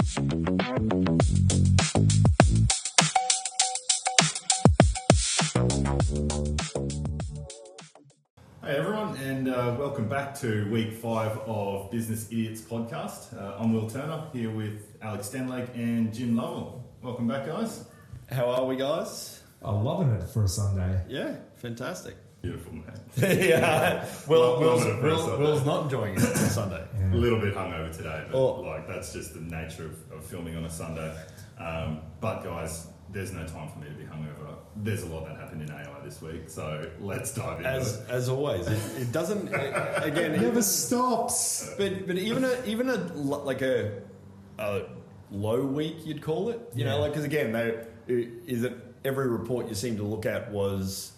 Hey everyone, and welcome back to week 5 of Business Idiots podcast. I'm Will Turner here with Alex Stenlake and Jim Lovell. Welcome back, guys. How are we, guys? I'm loving it for a Sunday. Yeah, fantastic. Beautiful, man. Yeah, Will's not enjoying it on Sunday. A little bit hungover today, but that's just the nature of filming on a Sunday. But guys, there's no time for me to be hungover. There's a lot that happened in AI this week, so let's dive into it. As always, it doesn't. Again, It never stops. But even a low week, you'd call it. You know, because again, every report you seem to look at was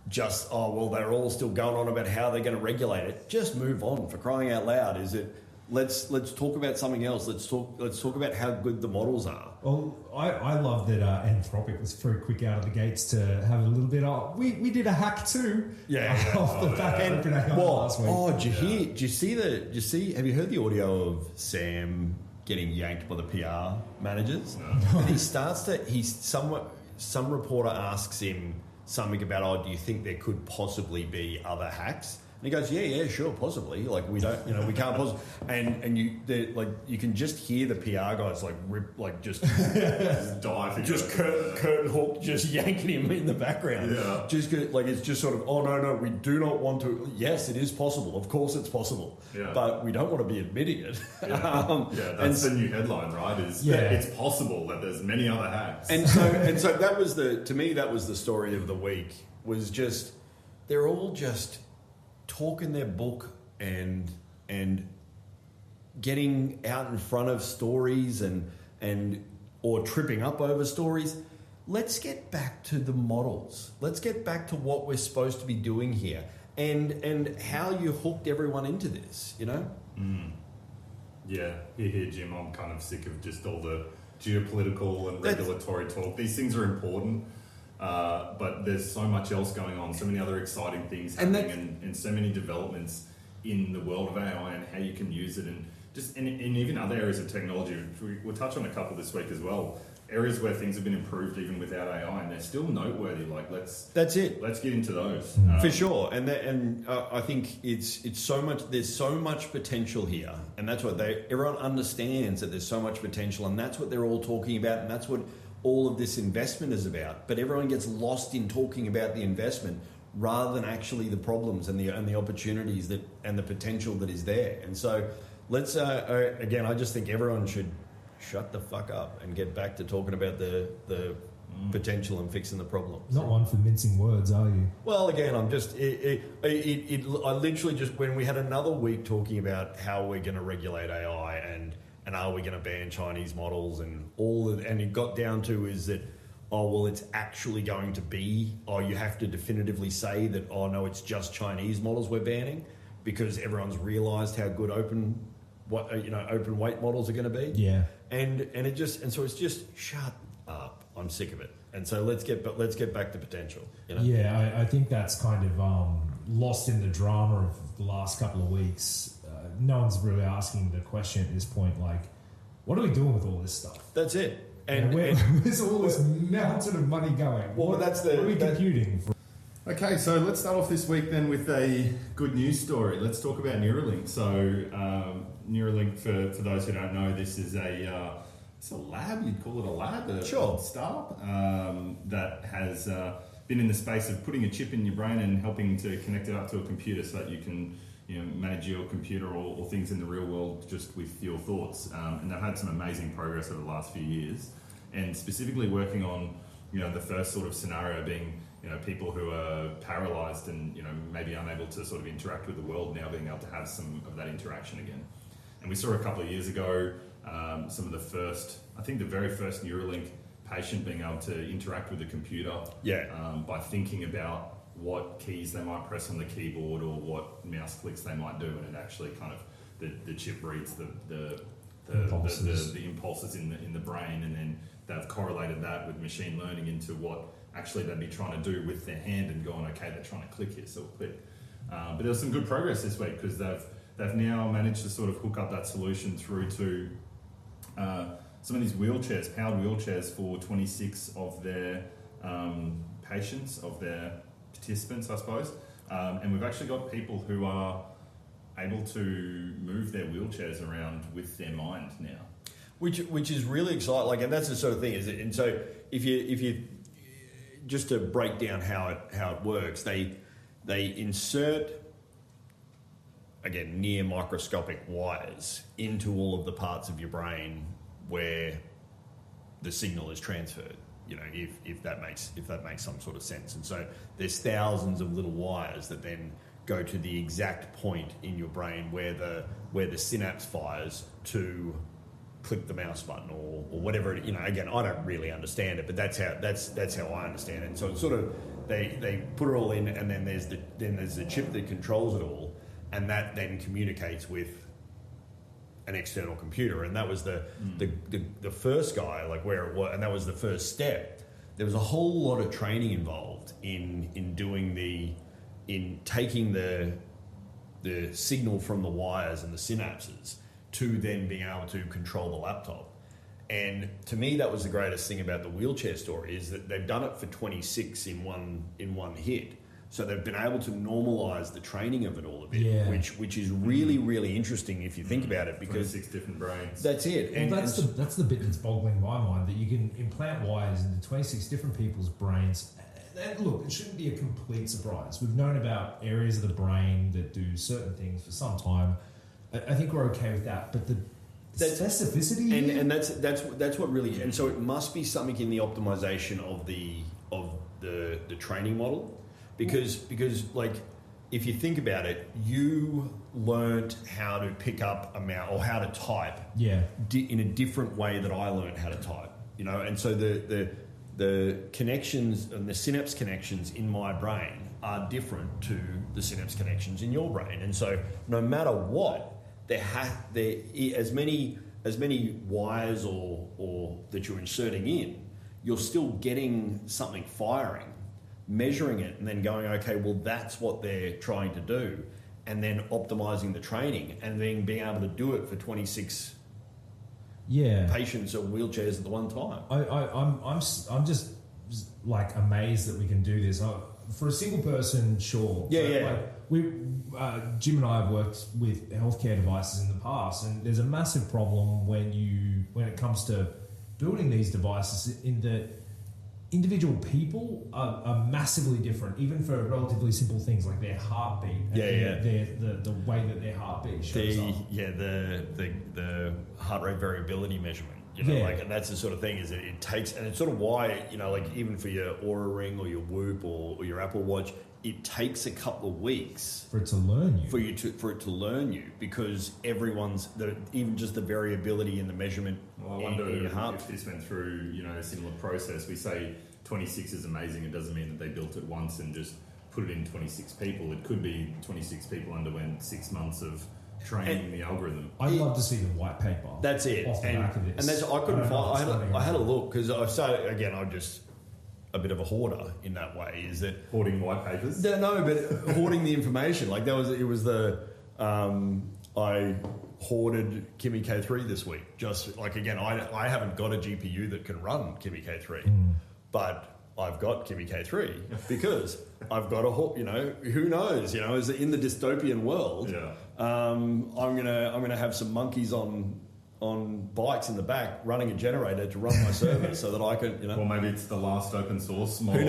just they're all still going on about how they're going to regulate it. Just move on, for crying out loud. Is it? Let's talk about something else. Let's talk about how good the models are. Well, I love that Anthropic was very quick out of the gates to have a little bit of... We did a hack too. Off the back of OpenAI last week. Have you heard the audio of Sam getting yanked by the PR managers? No. And he starts to... Some reporter asks him something about, do you think there could possibly be other hacks? And he goes, yeah, sure, possibly. Like, we don't, we can't possibly. And you can just hear the PR guys just curtain hook, just yanking him in the background. Yeah. It's just sort of, no, we do not want to. Yes, it is possible. Of course, it's possible. Yeah. But we don't want to be admitting it. That's the new headline, right? That it's possible that there's many other hacks. And so that was to me that was the story of the week. Was just they're all just talking their book and getting out in front of stories or tripping up over stories. Let's get back to the models. Let's get back to what we're supposed to be doing here and how you hooked everyone into this, Yeah, here, Jim, I'm kind of sick of just all the geopolitical and regulatory talk. These things are important. But there's so much else going on, so many other exciting things happening, and so many developments in the world of AI and how you can use it, and just in even other areas of technology. We'll touch on a couple this week as well. Areas where things have been improved even without AI, and they're still noteworthy. Let's get into those for sure. And I think it's so much. There's so much potential here, and that's what everyone understands, that there's so much potential, and that's what they're all talking about, and that's what all of this investment is about. But everyone gets lost in talking about the investment rather than actually the problems and the opportunities and the potential that is there. And so let's again, I just think everyone should shut the fuck up and get back to talking about the potential and fixing the problems. Not one for mincing words, are you? Well, again, I'm just I literally just, when we had another week talking about how we're going to regulate AI and are we going to ban Chinese models and it got down to is that, it's actually going to be, you have to definitively say that, no, it's just Chinese models we're banning because everyone's realised how good open weight models are going to be. Yeah. So it's just shut up. I'm sick of it. And so let's get back to potential. Yeah, I think that's kind of lost in the drama of the last couple of weeks. No one's really asking the question at this point, what are we doing with all this stuff? That's it. And where's all this mountain of money going? Well, what are we computing for? Okay, so let's start off this week then with a good news story. Let's talk about Neuralink. So Neuralink, for those who don't know, this is it's a lab, you'd call it a lab, a startup that has been in the space of putting a chip in your brain and helping to connect it up to a computer so that you can manage your computer or things in the real world just with your thoughts. And they've had some amazing progress over the last few years, and specifically working on the first sort of scenario being people who are paralyzed and maybe unable to sort of interact with the world, now being able to have some of that interaction again. And we saw a couple of years ago some of the very first Neuralink patient being able to interact with the computer by thinking about what keys they might press on the keyboard or what mouse clicks they might do, and it actually kind of the chip reads the impulses in the brain, and then they've correlated that with machine learning into what actually they'd be trying to do with their hand and going, okay, they're trying to click here, so we'll click. But there was some good progress this week because they've now managed to sort of hook up that solution through to some of these wheelchairs, powered wheelchairs for 26 of their patients, of their participants, I suppose. And we've actually got people who are able to move their wheelchairs around with their mind now. Which is really exciting. Like, and that's the sort of thing. And so if you just to break down how it works, they insert, again, near microscopic wires into all of the parts of your brain where the signal is transferred. You know, if that makes some sort of sense. And so there's thousands of little wires that then go to the exact point in your brain where the synapse fires to click the mouse button or whatever. You know, again, I don't really understand it, but that's how I understand it. And so it's sort of they put it all in, and then there's the chip that controls it all, and that then communicates with an external computer. And that was the first guy, like where it was, and that was the first step. There was a whole lot of training involved in taking the signal from the wires and the synapses to then being able to control the laptop. And to me, that was the greatest thing about the wheelchair story, is that they've done it for 26 in one hit. So they've been able to normalise the training of it all a bit, which is really, really interesting if you think about it, because 26 different brains. That's it. And that's the bit that's boggling my mind, that you can implant wires into 26 different people's brains. And look, it shouldn't be a complete surprise. We've known about areas of the brain that do certain things for some time. I think we're okay with that, but the specificity, and that's what really, and so it must be something in the optimization of the training model, because like, if you think about it, you learnt how to pick up a mouse or how to type in a different way that I learned how to type, you know, and so the connections and the synapse connections in my brain are different to the synapse connections in your brain, and so no matter what, there as many wires or that you're inserting in, you're still getting something firing, measuring it, and then going, okay, well, that's what they're trying to do, and then optimizing the training, and then being able to do it for 26 patients or wheelchairs at the one time. I'm just like amazed that we can do this. For a single person, sure. Like Jim and I have worked with healthcare devices in the past, and there's a massive problem when it comes to building these devices, in that individual people are massively different, even for relatively simple things like their heartbeat. The way that their heartbeat shows up. The heart rate variability measurement. You know, like, and that's the sort of thing, is that it takes, and it's sort of why, you know, like even for your Oura Ring or your Whoop or your Apple Watch, it takes a couple of weeks for it to learn you. For it to learn you, because even just the variability in the measurement. Well, I wonder if this went through, you know, a similar process. We say 26 is amazing. It doesn't mean that they built it once and just put it in 26 people. It could be 26 people underwent 6 months of training the algorithm. I'd love to see the white paper. That's it. Off the back of this. And that's, I couldn't find. I had a look, because I started again. I'm just a bit of a hoarder in that way. Is that hoarding white papers? No, but hoarding the information. Like I hoarded Kimi K3 this week. Just like, again, I haven't got a GPU that can run Kimi K3, but I've got Kimi K3 because I've got you know, who knows, you know, is in the dystopian world. I'm gonna have some monkeys on bikes in the back running a generator to run my server so that I can, you know. Or maybe it's the last open source model. Who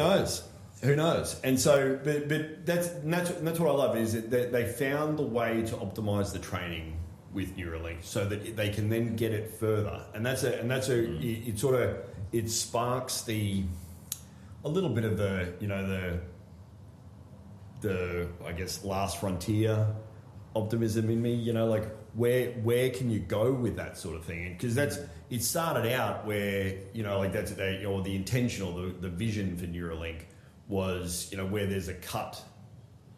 knows? And so, but that's what I love, is that they found the way to optimize the training with Neuralink so that they can then get it further. And it sparks a little bit of the I guess last frontier optimism in me, you know, like where can you go with that sort of thing? Because it started out where, you know, like the intention or the vision for Neuralink was, you know, where there's a cut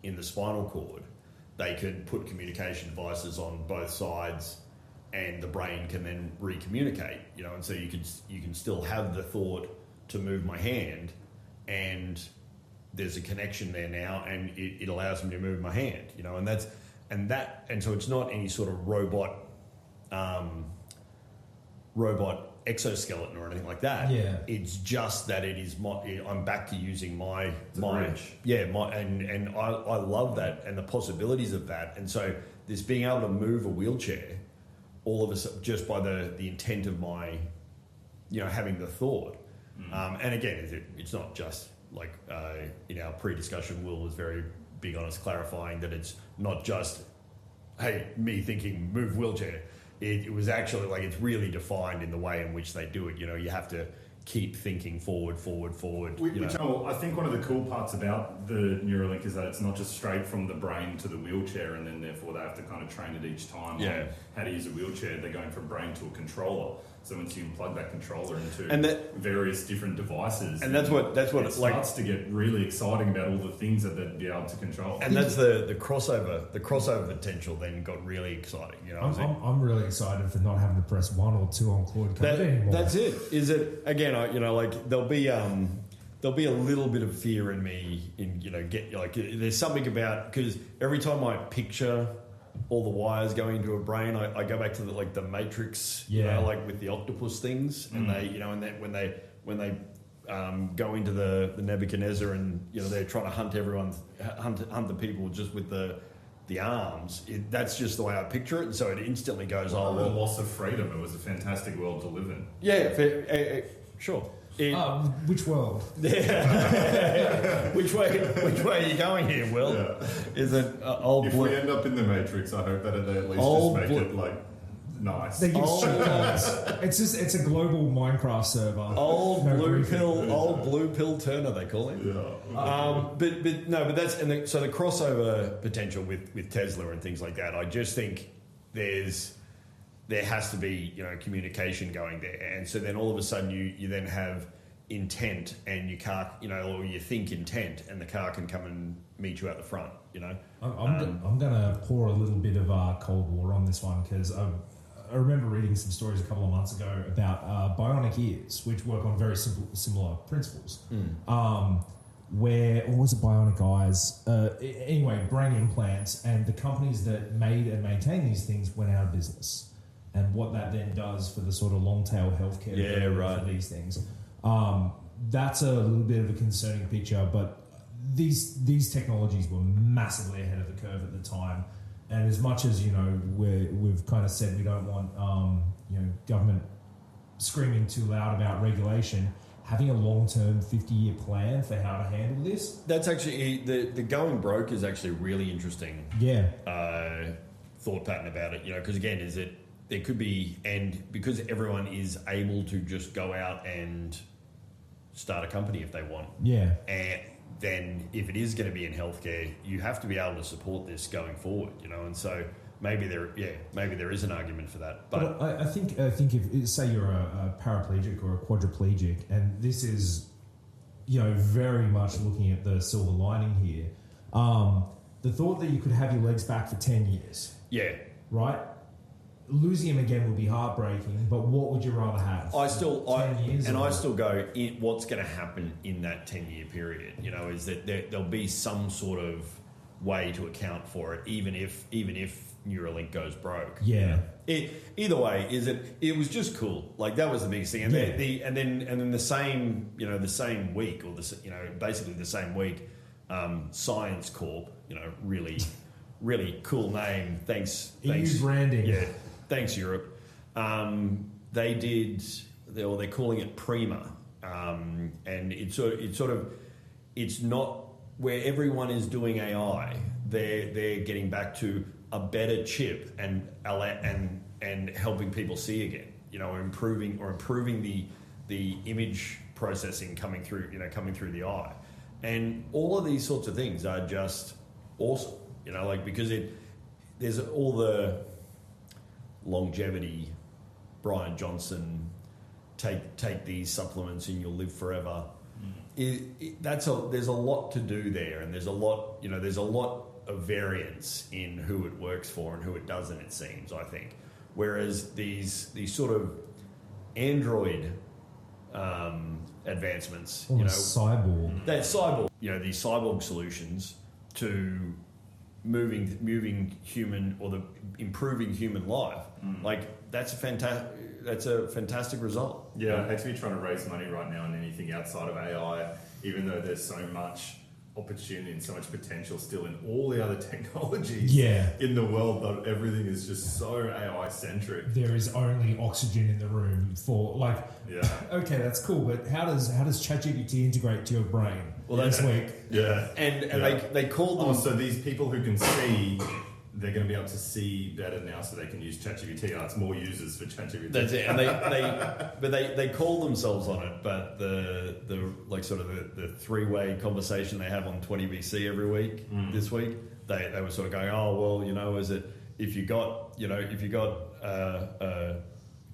in the spinal cord, they could put communication devices on both sides, and the brain can then recommunicate, you know, and so you can still have the thought to move my hand, and there's a connection there now, and it allows me to move my hand, you know, and so it's not any sort of robot robot exoskeleton or anything like that. Yeah. It's just that it is I'm back to using my bridge. and I love that and the possibilities of that. And so this being able to move a wheelchair, all of us just by the intent of my, having the thought. And again, it's not just like in our pre-discussion, Will was very big on us clarifying that it's not just, hey, me thinking move wheelchair. It was actually like it's really defined in the way in which they do it. You have to keep thinking forward. I think one of the cool parts about the Neuralink is that it's not just straight from the brain to the wheelchair, and then therefore they have to kind of train it each time on how to use a wheelchair. They're going from brain to a controller. So once you plug that controller into various different devices, and that's what it starts to get really exciting about all the things that they'd be able to control. And that's the crossover. The crossover potential then got really exciting. I'm really excited for not having to press 1 or 2 on Claude Code anymore. That's it. Is it again? There'll be a little bit of fear in me in there's something about, because every time I picture all the wires going into a brain, I go back to the Matrix, with the octopus things, and they, and then when they go into the Nebuchadnezzar, and they're trying to hunt the people just with the arms. That's just the way I picture it, and so it instantly goes, the loss of freedom. It was a fantastic world to live in. Yeah, sure. Which world? Which way are you going here, Will? Yeah. Is it if we end up in the Matrix, I hope that they at least just make it nice. They give it's a global Minecraft server. Old blue pill Turner, they call him. Yeah. But that's so the crossover potential with Tesla and things like that. I just think there has to be communication going there, and so then all of a sudden you then have intent, and your car or you think intent, and the car can come and meet you out the front. I'm going to pour a little bit of cold water on this one, because I remember reading some stories a couple of months ago about bionic ears, which work on very similar principles. Or was it bionic eyes? Anyway, brain implants, and the companies that made and maintained these things went out of business. And what that then does for the sort of long-tail healthcare for these things. That's a little bit of a concerning picture, but these technologies were massively ahead of the curve at the time. And as much as, we've kind of said we don't want, government screaming too loud about regulation, having a long-term 50-year plan for how to handle this. That's actually, the going broke is actually really interesting. Yeah. Thought pattern about it, because again, there could be, and because everyone is able to just go out and start a company if they want. Yeah. And then if it is going to be in healthcare, you have to be able to support this going forward, and so maybe there is an argument for that. But I think if, say you're a paraplegic or a quadriplegic, and this is, very much looking at the silver lining here, the thought that you could have your legs back for 10 years. Yeah. Right? Losing him again would be heartbreaking, but what would you rather have? I still go, what's going to happen in that 10-year period, is that there'll be some sort of way to account for it, even if Neuralink goes broke. Yeah. Either way, it was just cool. Like, that was the biggest thing. And then the same, the same week, or basically the same week, Science Corp, really cool name. Thanks. EU branding. Yeah. Thanks, Europe. They're calling it Prima, and it's not where everyone is doing AI. They're getting back to a better chip and helping people see again. Improving the image processing coming through the eye, and all of these sorts of things are just awesome. Because there's all the longevity, Brian Johnson, take these supplements and you'll live forever. There's a lot to do there, and there's a lot of variance in who it works for and who it doesn't, it seems, I think. Whereas these sort of Android advancements, cyborg. That cyborg, these cyborg solutions to moving human or the improving human life. Like that's a fantastic result. Yeah, I hate to be trying to raise money right now on anything outside of AI, even though there's so much opportunity and so much potential still in all the other technologies in the world, that everything is just so AI centric. There is only oxygen in the room for okay, that's cool, but how does ChatGPT integrate to your brain? Well, this week. And they called them. So these people who can see, they're going to be able to see better now, so they can use ChatGPT. It's more users for ChatGPT. That's it. And they call themselves on it, but the like sort of the three-way conversation they have on 20BC every week this week, they were sort of going, oh well, is it if you got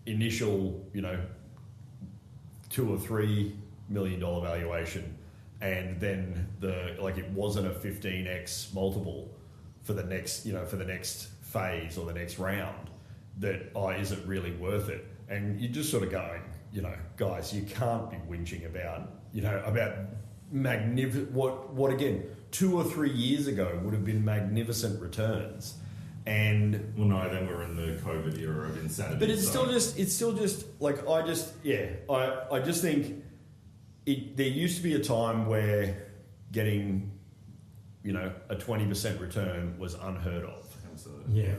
initial $2 or $3 million valuation, and then it wasn't a 15x multiple for the next phase or the next round, that is it really worth it? And you're just sort of going, guys, you can't be whinging about magnificent what again 2 or 3 years ago would have been magnificent returns. And then we're in the COVID era of insanity. But it's still just like I just think there used to be a time where getting a 20% return was unheard of. Absolutely. Yeah,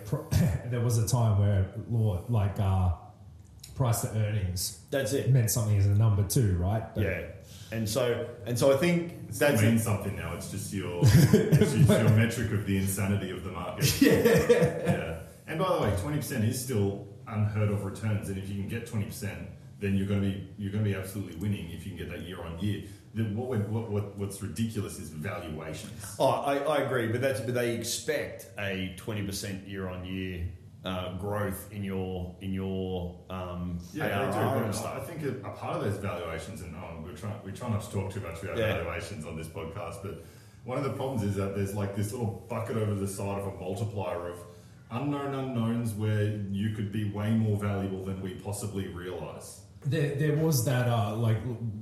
there was a time where price to earnings. That's it. Meant something as a number too, right? But and so I think that means something now. It's just your your metric of the insanity of the market. Yeah. And by the way, 20% is still unheard of returns, and if you can get 20%, then you're going to be absolutely winning if you can get that year on year. What's ridiculous is valuations. Oh, I agree, but they expect a 20% year on year growth in your ARR and stuff. I think a part of those valuations, and we try not to talk too much about valuations on this podcast, but one of the problems is that there's like this little bucket over the side of a multiplier of unknown unknowns where you could be way more valuable than we possibly realise. There was that,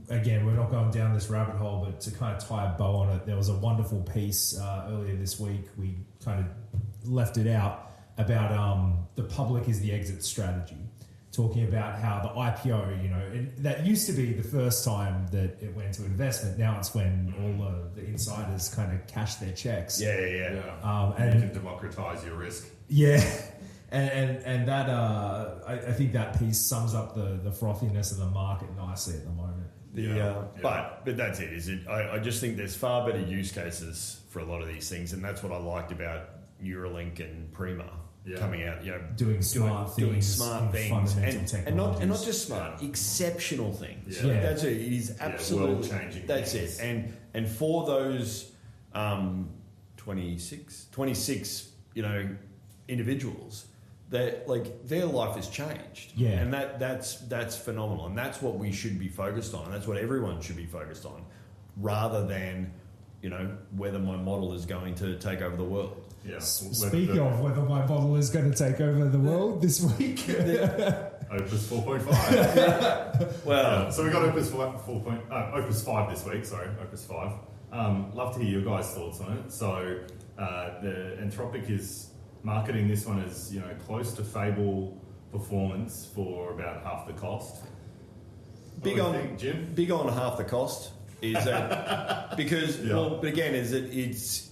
again, we're not going down this rabbit hole, but to kind of tie a bow on it, there was a wonderful piece earlier this week. We kind of left it out about the public is the exit strategy, talking about how the IPO, that used to be the first time that it went to investment. Now it's when all the insiders kind of cash their checks. Yeah. And you can democratise your risk. Yeah. And that I think that piece sums up the frothiness of the market nicely at the moment. But that's it. I just think there's far better use cases for a lot of these things, and that's what I liked about Neuralink and Prima coming out. Doing smart things, and not just smart, exceptional things. Yeah. That's it. It is absolutely world-changing. That's things. it. And for those 26 individuals, that their life has changed, and that's phenomenal, and that's what we should be focused on, and that's what everyone should be focused on, rather than whether my model is going to take over the world. Yeah. Speaking of whether my model is going to take over the world this week, Opus 4.5. Well, so we got Opus 5 this week. Sorry, Opus 5. Love to hear your guys' thoughts on it. So the Anthropic is marketing this one as close to Fable performance for about half the cost. Big on half the cost is that because but again it's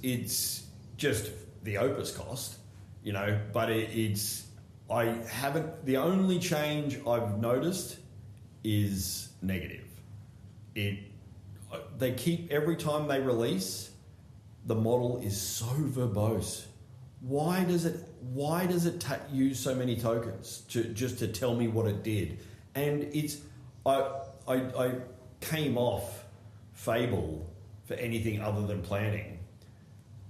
just the Opus cost, but the only change I've noticed is negative. They keep every time they release, the model is so verbose. Why does it use so many tokens just to tell me what it did? And I came off Fable for anything other than planning,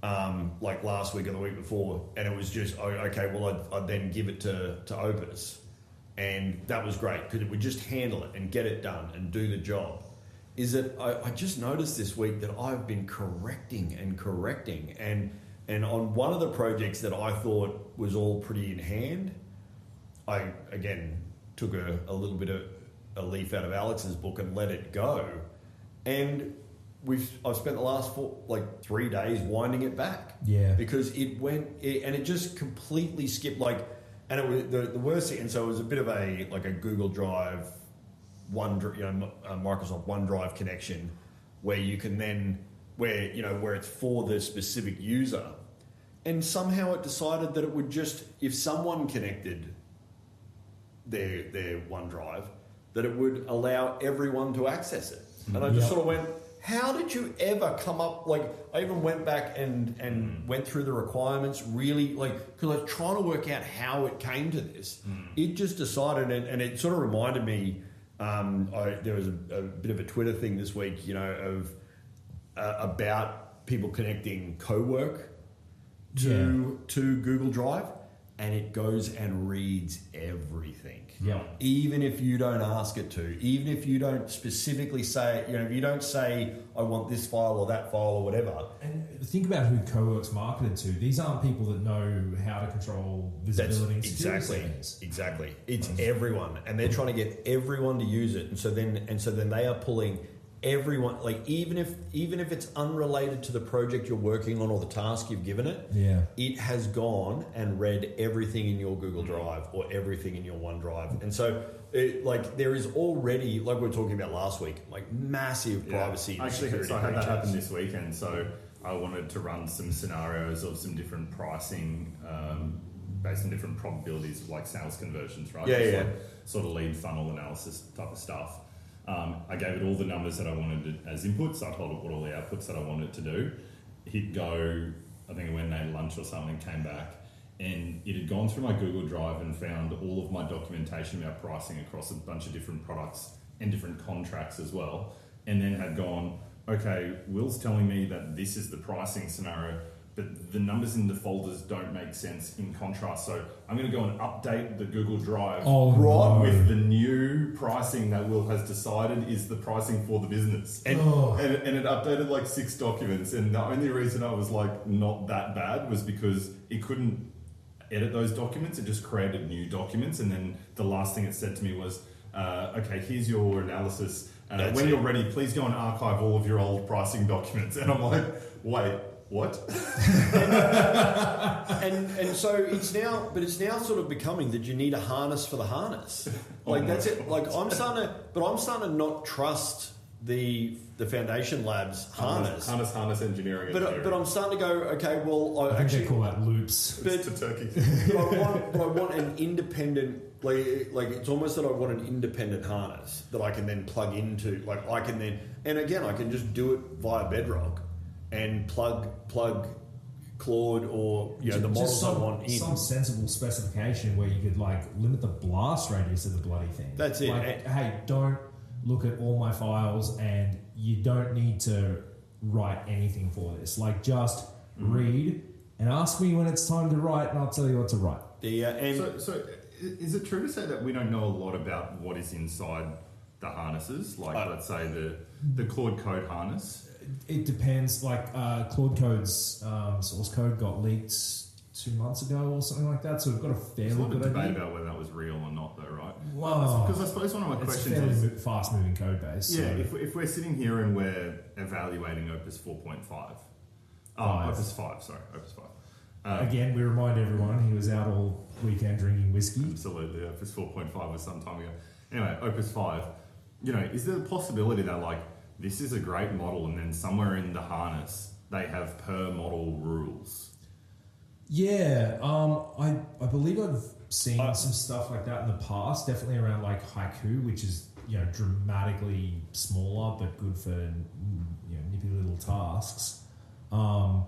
like last week or the week before, and it was just I'd then give it to Opus, and that was great because it would just handle it and get it done and do the job. Is that I just noticed this week that I've been correcting and on one of the projects that I thought was all pretty in hand, I, again, took a little bit of a leaf out of Alex's book and let it go. And I've spent the last 3 days winding it back. Yeah. Because it just completely skipped and it was the worst thing. And so it was a bit of a Google Drive, Microsoft OneDrive connection where you can then, where it's for the specific user. And somehow it decided that it would just, if someone connected their OneDrive, that it would allow everyone to access it. And I just sort of went, how did you ever come up? I even went back and went through the requirements really, because I was trying to work out how it came to this. It just decided, and it sort of reminded me, there was a bit of a Twitter thing this week, of about people connecting co-work to Google Drive, and it goes and reads everything. Yeah. Even if you don't ask it to, even if you don't specifically say, if you don't say, I want this file or that file or whatever. And think about who Co-work's marketed to. These aren't people that know how to control visibility and security settings. Exactly. It's everyone. And they're trying to get everyone to use it. And so then they are pulling everyone, even if it's unrelated to the project you're working on or the task you've given it, it has gone and read everything in your Google Drive or everything in your OneDrive. And so there is already, like we were talking about last week, massive privacy and security. So I had that happen this weekend. So I wanted to run some scenarios of some different pricing based on different probabilities of sales conversions, right? Sort of lead funnel analysis type of stuff. I gave it all the numbers that I wanted as inputs. I told it what all the outputs that I wanted to do. Hit go, I think it went and ate lunch or something, came back, and it had gone through my Google Drive and found all of my documentation about pricing across a bunch of different products and different contracts as well, and then had gone, okay, Will's telling me that this is the pricing scenario, but the numbers in the folders don't make sense in contrast. So I'm going to go and update the Google Drive with the new pricing that Will has decided is the pricing for the business. And it updated 6 documents. And the only reason I was not that bad was because it couldn't edit those documents. It just created new documents. And then the last thing it said to me was, okay, here's your analysis. When you're ready, please go and archive all of your old pricing documents. And I'm like, wait, what? and so it's now sort of becoming that you need a harness for the harness. That's it. I'm starting to not trust the Foundation Labs harness engineering. But I'm starting to go, okay, well, I think they call that loops. It's a turkey. But I want an independent. It's almost that I want an independent harness that I can then plug into. I can just do it via Bedrock and plug Claude or the models I want in. Some sensible specification where you could limit the blast radius of the bloody thing. That's it. Hey, don't look at all my files, and you don't need to write anything for this. Just read and ask me when it's time to write, and I'll tell you what to write. So is it true to say that we don't know a lot about what is inside the harnesses? Let's say the Claude Code harness. It depends. Claude Code's source code got leaked 2 months ago or something like that, so we've got a fairly good idea. There's a lot of debate about whether that was real or not, though, right? Well, because I suppose one of my questions is fast-moving code base. Yeah, so if we're sitting here and we're evaluating Opus 4.5, Opus 5. Again, we remind everyone he was out all weekend drinking whiskey. Absolutely, Opus 4.5 was some time ago. Anyway, Opus 5. Is there a possibility that this is a great model, and then somewhere in the harness they have per model rules? Yeah, I believe I've seen some stuff like that in the past. Definitely around Haiku, which is dramatically smaller but good for nippy little tasks. I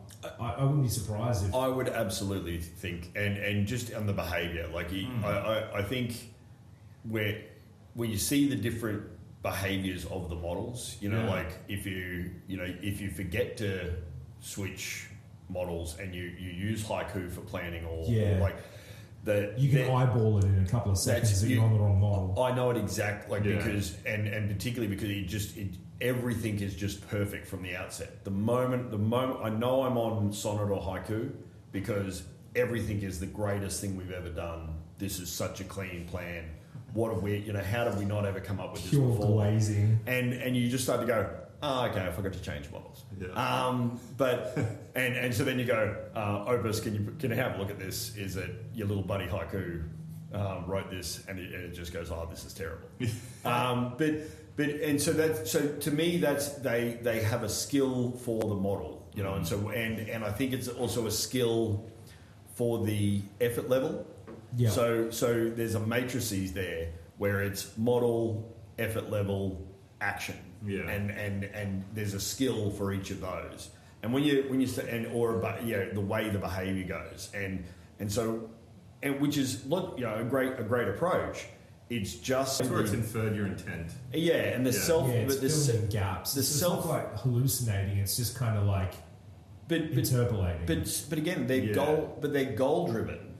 wouldn't be surprised if I would absolutely think, and just on the behaviour, I think where you see the different behaviors of the models, if you forget to switch models and you use Haiku for planning or you can eyeball it in a couple of seconds if you're on the wrong model. I know it exactly because and particularly because everything is just perfect from the outset. The moment I know I'm on Sonnet or Haiku because everything is the greatest thing we've ever done. This is such a clean plan. What have we, how did we not ever come up with this pure before? glazing. And you just start to go, oh, okay, I forgot to change models. Yeah. But and so then you go, Opus, can you have a look at this? Is it your little buddy Haiku wrote this, and it just goes, oh, this is terrible. But to me that's they have a skill for the model, you know, and I think it's also a skill for the effort level. Yeah. So there's a matrices there where it's model, effort level, action. Yeah. And there's a skill for each of those. And when you say, the way the behaviour goes, and which is, you know, a great approach. It's just that's where it's inferred your intent. Yeah, and the self, it's but filling gaps. It's not like hallucinating. It's just kind of like interpolating. But again, they're goal driven.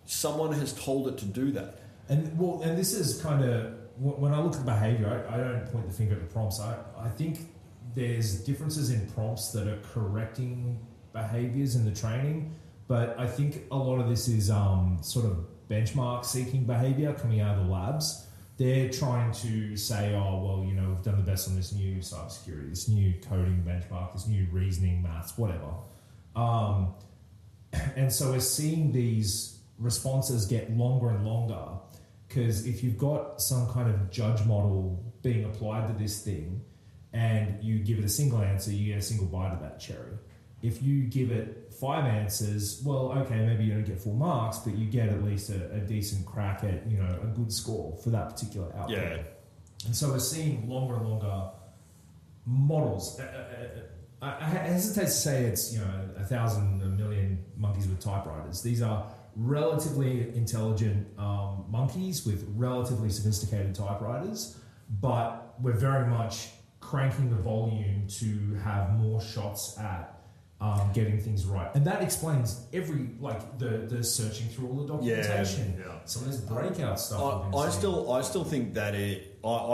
Someone has told it to do that. And this is kind of when I look at behaviour. I don't point the finger at the prompts. I think there's differences in prompts that are correcting behaviours in the training, but I think a lot of this is sort of benchmark seeking behaviour coming out of the labs. They're trying to say, oh, well, you know, we've done the best on this new cybersecurity, this new coding benchmark, this new reasoning, maths, whatever. And so we're seeing these responses get longer and longer because if you've got some kind of judge model being applied to this thing and you give it a single answer, you get a single bite of that cherry. If you give it 5 answers, well, okay, maybe you don't get full marks, but you get at least a decent crack at, you know, a good score for that particular outcome. Yeah. And so we're seeing longer and longer models. I hesitate to say it's, you know, 1,000, 1 million monkeys with typewriters. These are relatively intelligent monkeys with relatively sophisticated typewriters, but we're very much cranking the volume to have more shots at getting things right, and that explains the searching through all the documentation. Yeah. Some of this breakout stuff. I still think that I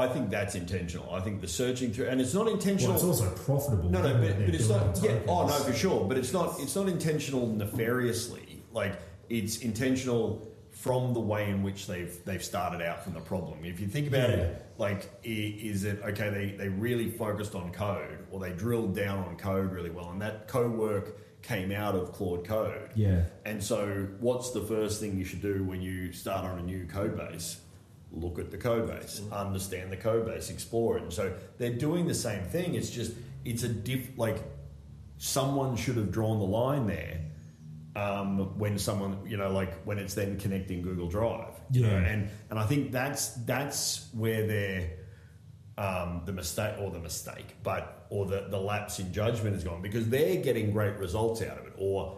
think that's intentional. I think the searching through, and it's not intentional. Well, it's also profitable. No, but it's not. Yeah, oh no, for sure. But it's not intentional nefariously. Like it's intentional from the way in which they've started out from the problem. If you think about it, like, is it okay? They really focused on code, or they drilled down on code really well, and that code work came out of Claude Code. Yeah. And so, what's the first thing you should do when you start on a new code base? Look at the code base, understand the code base, explore it. And so they're doing the same thing. It's just someone should have drawn the line there. When someone, you know, like when it's then connecting Google Drive, you know, and I think that's where they're the lapse in judgment has gone, because they're getting great results out of it, or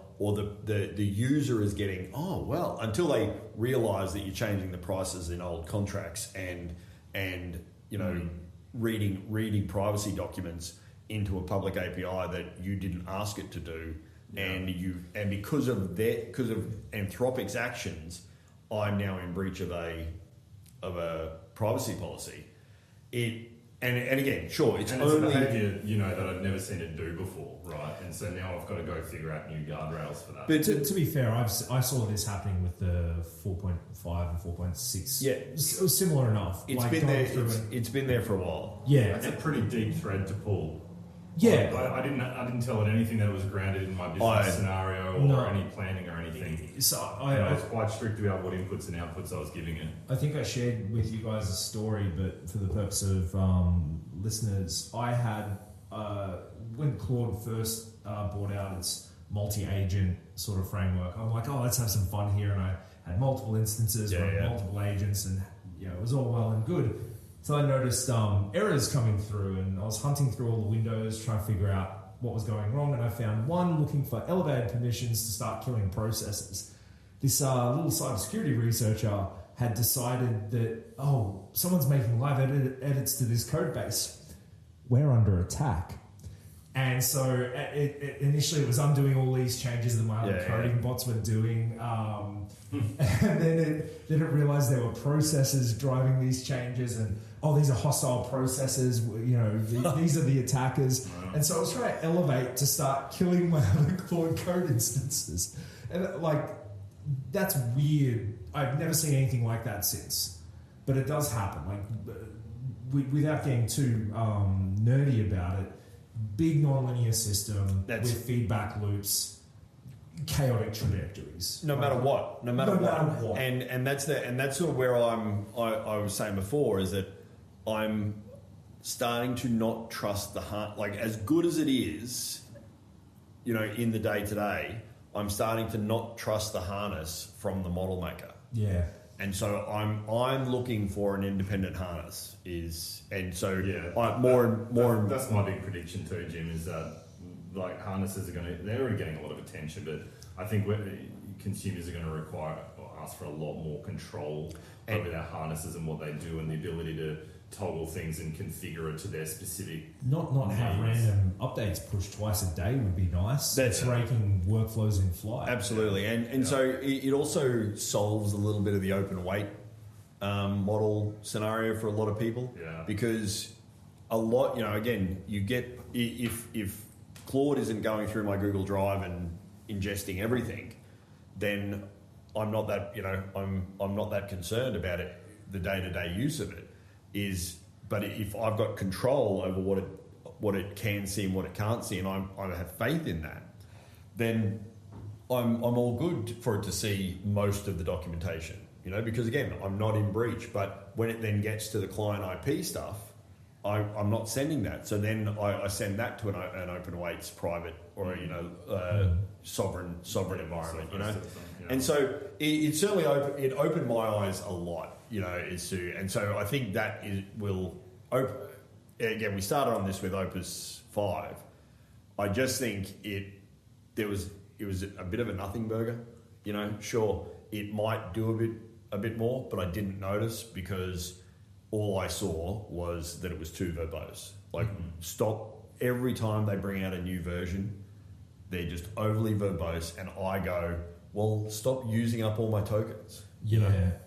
the user is getting, oh well, until they realise that you're changing the prices in old contracts and you know reading privacy documents into a public API that you didn't ask it to do. And because of Anthropic's actions, I'm now in breach of a privacy policy. And again, sure, it's only behaviour, you know, that I've never seen it do before, right? And so now I've got to go figure out new guardrails for that. But to be fair, I saw this happening with the 4.5 and 4.6. Yeah, it was similar enough. It's been there. It's been there for a while. Yeah, that's a pretty deep thread to pull. Yeah, I didn't tell it anything that was grounded in my business scenario or any planning or anything. So I was quite strict about what inputs and outputs I was giving it. I think I shared with you guys a story, but for the purpose of listeners, I had when Claude first brought out its multi-agent sort of framework. I'm like, oh, let's have some fun here, and I had multiple instances, multiple agents, and it was all well and good. So I noticed errors coming through, and I was hunting through all the windows trying to figure out what was going wrong, and I found one looking for elevated permissions to start killing processes. This little cybersecurity researcher had decided that, someone's making live edits to this code base. We're under attack. And so initially it was undoing all these changes that my other coding bots were doing. And then it realized there were processes driving these changes, and these are hostile processes, these are the attackers. And so I was trying to elevate to start killing my other Claude Code instances. And that's weird. I've never seen anything like that since. But it does happen. without getting too nerdy about it, big nonlinear system with feedback loops, chaotic trajectories. No matter what. And that's sort of where I was saying before, is that I'm starting to not trust the heart. Like, as good as it is, in the day to day, I'm starting to not trust the harness from the model maker. Yeah. And so I'm looking for an independent harness. That's my big prediction too, Jim. Is that like harnesses they're already getting a lot of attention, but I think consumers are going to require or ask for a lot more control over their harnesses and what they do, and the ability to toggle things and configure it to their specific not have random updates pushed twice a day would be nice. That's breaking workflows in flight. Absolutely. And so it also solves a little bit of the open weight model scenario for a lot of people. Yeah. Because a lot, again, you get, if Claude isn't going through my Google Drive and ingesting everything, then I'm not that, I'm not that concerned about it, the day-to-day use of it. But if I've got control over what it can see and what it can't see, and I have faith in that, then I'm all good for it to see most of the documentation, because again, I'm not in breach. But when it then gets to the client IP stuff, I'm not sending that. So then I send that to an open weights private or sovereign environment, And so it certainly opened my eyes a lot. And so I think that will open. Again, we started on this with Opus 5. I just think it was a bit of a nothing burger. Sure, it might do a bit more, but I didn't notice because all I saw was that it was too verbose. Like, stop every time they bring out a new version, they're just overly verbose, and I go, well, stop using up all my tokens.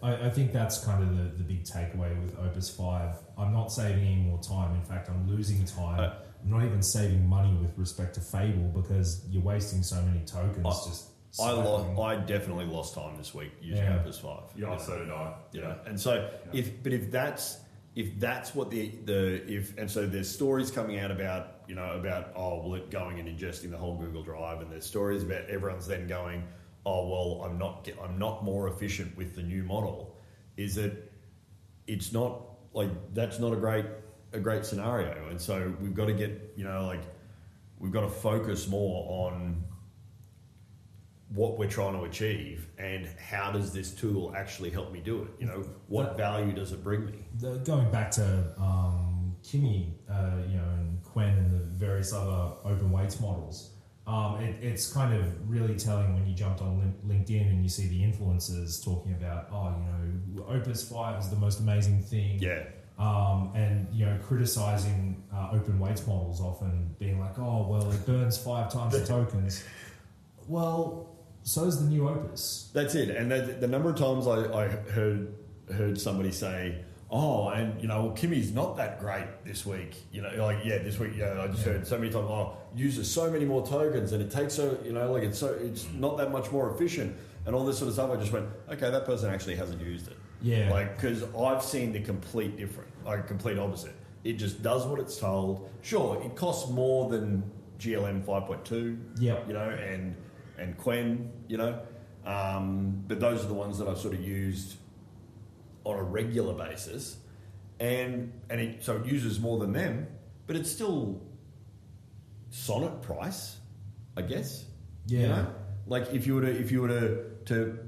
I think that's kind of the big takeaway with Opus 5. I'm not saving any more time. In fact, I'm losing time. I'm not even saving money with respect to Fable because you're wasting so many tokens. I definitely lost time this week using Opus 5. Yeah, so did I. And so if that's what so there's stories coming out about it going and ingesting the whole Google Drive, and there's stories about everyone's then going, oh well, I'm not more efficient with the new model. Is that it's not like that's not a great scenario, and so we've got to get we've got to focus more on what we're trying to achieve and how does this tool actually help me do it. What value does it bring me? Going back to Kimmy, and Quen and the various other open weights models. It's kind of really telling when you jumped on LinkedIn and you see the influencers talking about, Opus 5 is the most amazing thing. Yeah. And, criticizing open weights models often being like, oh, well, it burns 5 times the tokens. Well, so is the new Opus. That's it. And the number of times I heard somebody say, oh, and Kimmy's not that great this week. This week, I just heard so many times, uses so many more tokens, and it takes it's not that much more efficient, and all this sort of stuff. I just went, okay, that person actually hasn't used it. Yeah. Because I've seen the complete opposite. It just does what it's told. Sure, it costs more than GLM 5.2. Yeah. And Quen, but those are the ones that I've sort of used on a regular basis, so it uses more than them, but it's still Sonnet price, I guess. Yeah. Like if you were to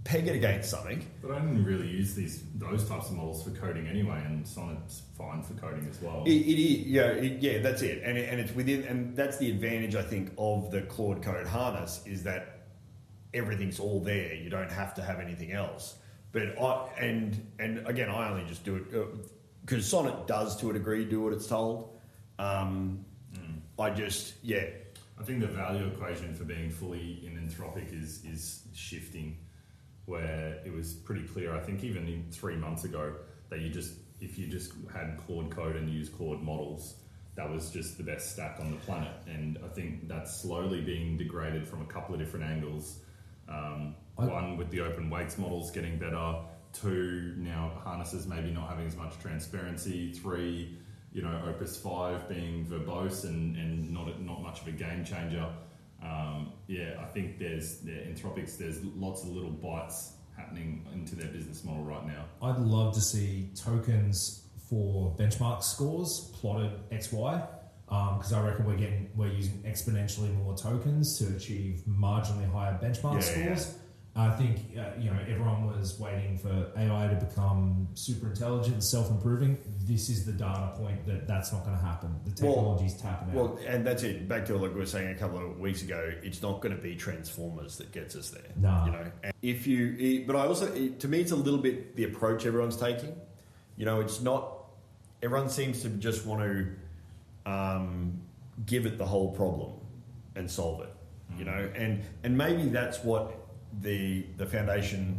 peg it against something. But I didn't really use those types of models for coding anyway, and Sonnet's fine for coding as well. It is, that's it, and it's within, and that's the advantage I think of the Claude Code harness is that everything's all there. You don't have to have anything else. But I only just do it because Sonnet does to a degree do what it's told. I think the value equation for being fully in Anthropic is shifting, where it was pretty clear. I think even 3 months ago that if you just had Claude Code and used Claude models, that was just the best stack on the planet. And I think that's slowly being degraded from a couple of different angles. One with the open weights models getting better, 2, now harnesses maybe not having as much transparency. 3, Opus 5 being verbose and not much of a game changer. I think Anthropic's, there's lots of little bites happening into their business model right now. I'd love to see tokens for benchmark scores plotted XY, because I reckon we're using exponentially more tokens to achieve marginally higher benchmark scores. Yeah. I think everyone was waiting for AI to become super intelligent and self-improving. This is the data point that's not going to happen. The technology's tapping out. Well, and that's it. Back to like we were saying a couple of weeks ago, it's not going to be Transformers that gets us there. No. And but I also, to me, it's a little bit the approach everyone's taking. It's not. Everyone seems to just want to give it the whole problem and solve it. And maybe that's what the foundation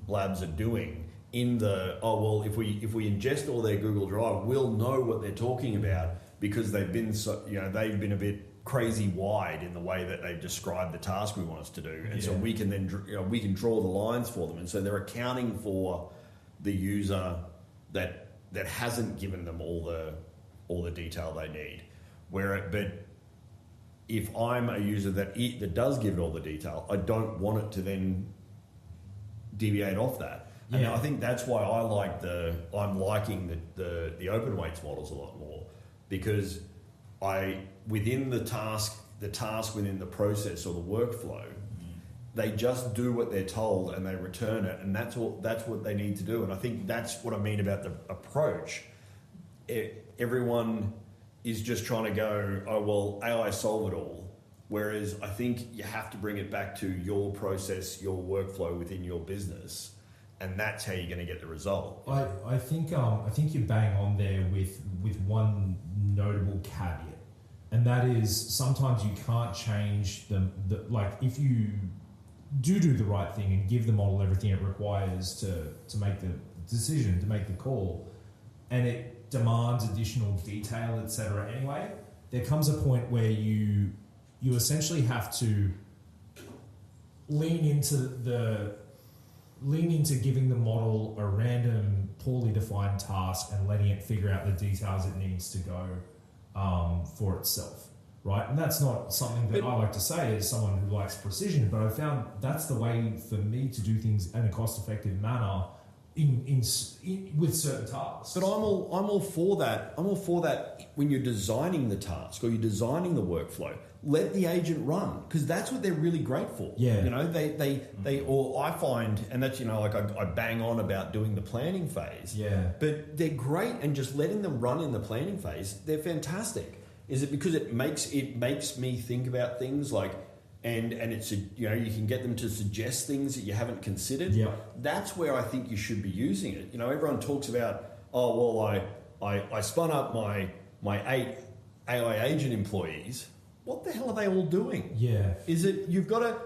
labs are doing in if we ingest all their Google Drive, we'll know what they're talking about because they've been a bit crazy wide in the way that they've described the task we want us to do, and so we can then we can draw the lines for them, and so they're accounting for the user that hasn't given them all the detail they need. But if I'm a user that does give it all the detail, I don't want it to then deviate off that. And I think that's why I'm liking the open weights models a lot more, because within the task within the process or the workflow, they just do what they're told and they return it, and that's what they need to do. And I think that's what I mean about the approach. Everyone is just trying to go, oh, well, AI solve it all. Whereas I think you have to bring it back to your process, your workflow within your business, and that's how you're going to get the result. I think you're bang on there with one notable caveat, and that is sometimes you can't change like if you do the right thing and give the model everything it requires to make the decision, to make the call, and it demands additional detail, etc. Anyway, there comes a point where you essentially have to lean into giving the model a random, poorly defined task and letting it figure out the details it needs to go for itself, right? And that's not something that I like to say as someone who likes precision, but I found that's the way for me to do things in a cost-effective manner with certain tasks. But I'm all for that. I'm all for that when you're designing the task or you're designing the workflow. Let the agent run, because that's what they're really great for. Yeah. I find, and that's, I bang on about doing the planning phase. Yeah. But they're great, and just letting them run in the planning phase, they're fantastic. Is it because it makes me think about things like, and it's you can get them to suggest things that you haven't considered. Yeah. That's where I think you should be using it. Everyone talks about, oh well, I spun up my 8 AI agent employees. What the hell are they all doing? Yeah. Is it you've got to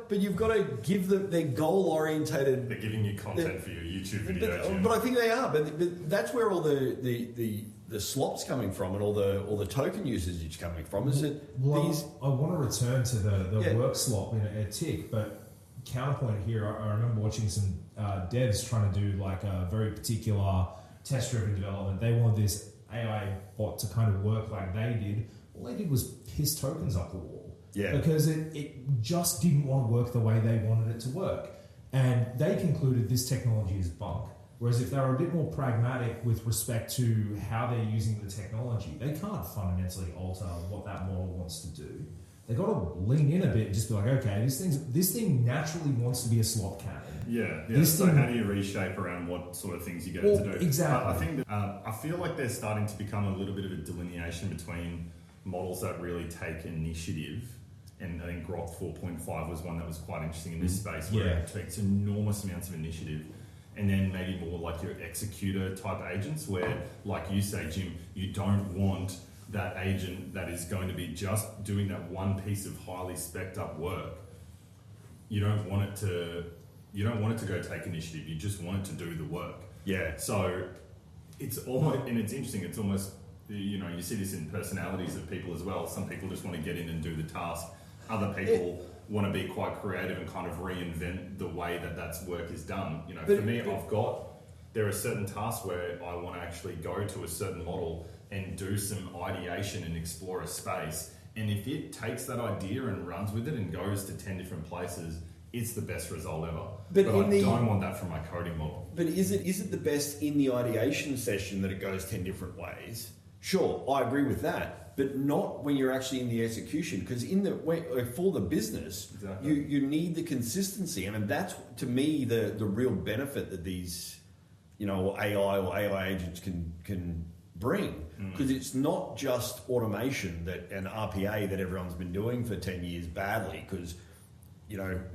give them, they're goal orientated. They're giving you content for your YouTube video. But I think they are. But that's where all the slop's coming from, and all the token usage is coming from. Is it these? I want to return to the work slop in a tick, but counterpoint here. I remember watching some devs trying to do like a very particular test-driven development. They wanted this AI bot to kind of work like they did. All they did was piss tokens up the wall. Yeah. Because it just didn't want to work the way they wanted it to work. And they concluded this technology is bunk. Whereas if they were a bit more pragmatic with respect to how they're using the technology, they can't fundamentally alter what that model wants to do. They've got to lean in a bit and just be like, okay, this thing naturally wants to be a slot cannon. Yeah. So how do you reshape around what sort of things you get it to do? Exactly. I think that, I feel like they're starting to become a little bit of a delineation between models that really take initiative, and I think Grok 4.5 was one that was quite interesting in this space, where it takes enormous amounts of initiative, and then maybe more like your executor type agents, where, like you say, Jim, you don't want that agent that is going to be just doing that one piece of highly spec'd up work. You don't want it to go take initiative. You just want it to do the work. Yeah. So it's almost, and it's interesting. It's almost, you see this in personalities of people as well. Some people just want to get in and do the task. Other people want to be quite creative and kind of reinvent the way that work is done. For me, I've got there are certain tasks where I want to actually go to a certain model and do some ideation and explore a space. And if it takes that idea and runs with it and goes to 10 different places, it's the best result ever. But I don't want that from my coding model. But is it the best in the ideation session that it goes 10 different ways? Sure, I agree with that, but not when you're actually in the execution. Because for the business, exactly. you need the consistency, and that's to me the real benefit that these, AI or AI agents can bring. Because it's not just automation and RPA that everyone's been doing for 10 years badly. Because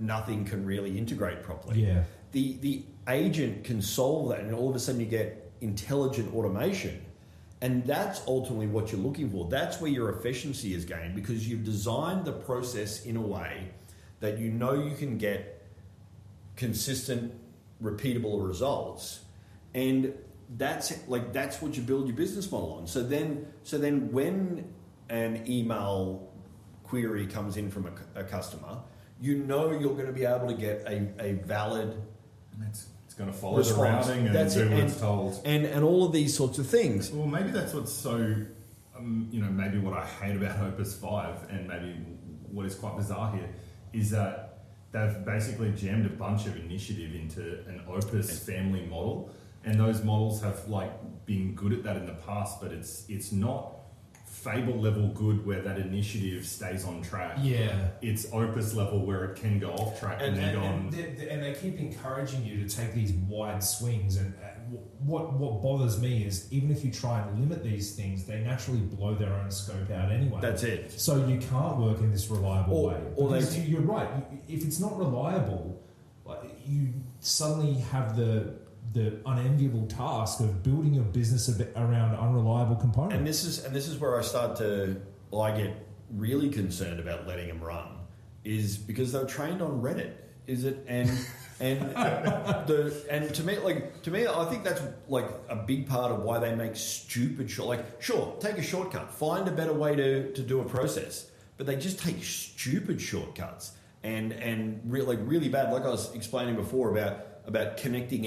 nothing can really integrate properly. Yeah. The agent can solve that, and all of a sudden you get intelligent automation. And that's ultimately what you're looking for. That's where your efficiency is gained, because you've designed the process in a way that you can get consistent, repeatable results. And that's what you build your business model on. So then when an email query comes in from a customer, you're going to be able to get a valid It's going to follow the routing and do what it's told. And all of these sorts of things. Well, maybe that's what's so, maybe what I hate about Opus 5 and maybe what is quite bizarre here is that they've basically jammed a bunch of initiative into an Opus family model. And those models have been good at that in the past, but it's not Fable level good where that initiative stays on track. Yeah. It's Opus level where it can go off track and then go on. And they keep encouraging you to take these wide swings. And what bothers me is even if you try and limit these things, they naturally blow their own scope out anyway. That's it. So you can't work in this reliable way. Because you're right. If it's not reliable, you suddenly have the unenviable task of building your business around unreliable components. And this is where I get really concerned about letting them run, is because they're trained on Reddit. Is it and to me, I think that's a big part of why they make stupid sure, take a shortcut, find a better way to do a process, but they just take stupid shortcuts and really bad. Like I was explaining before about connecting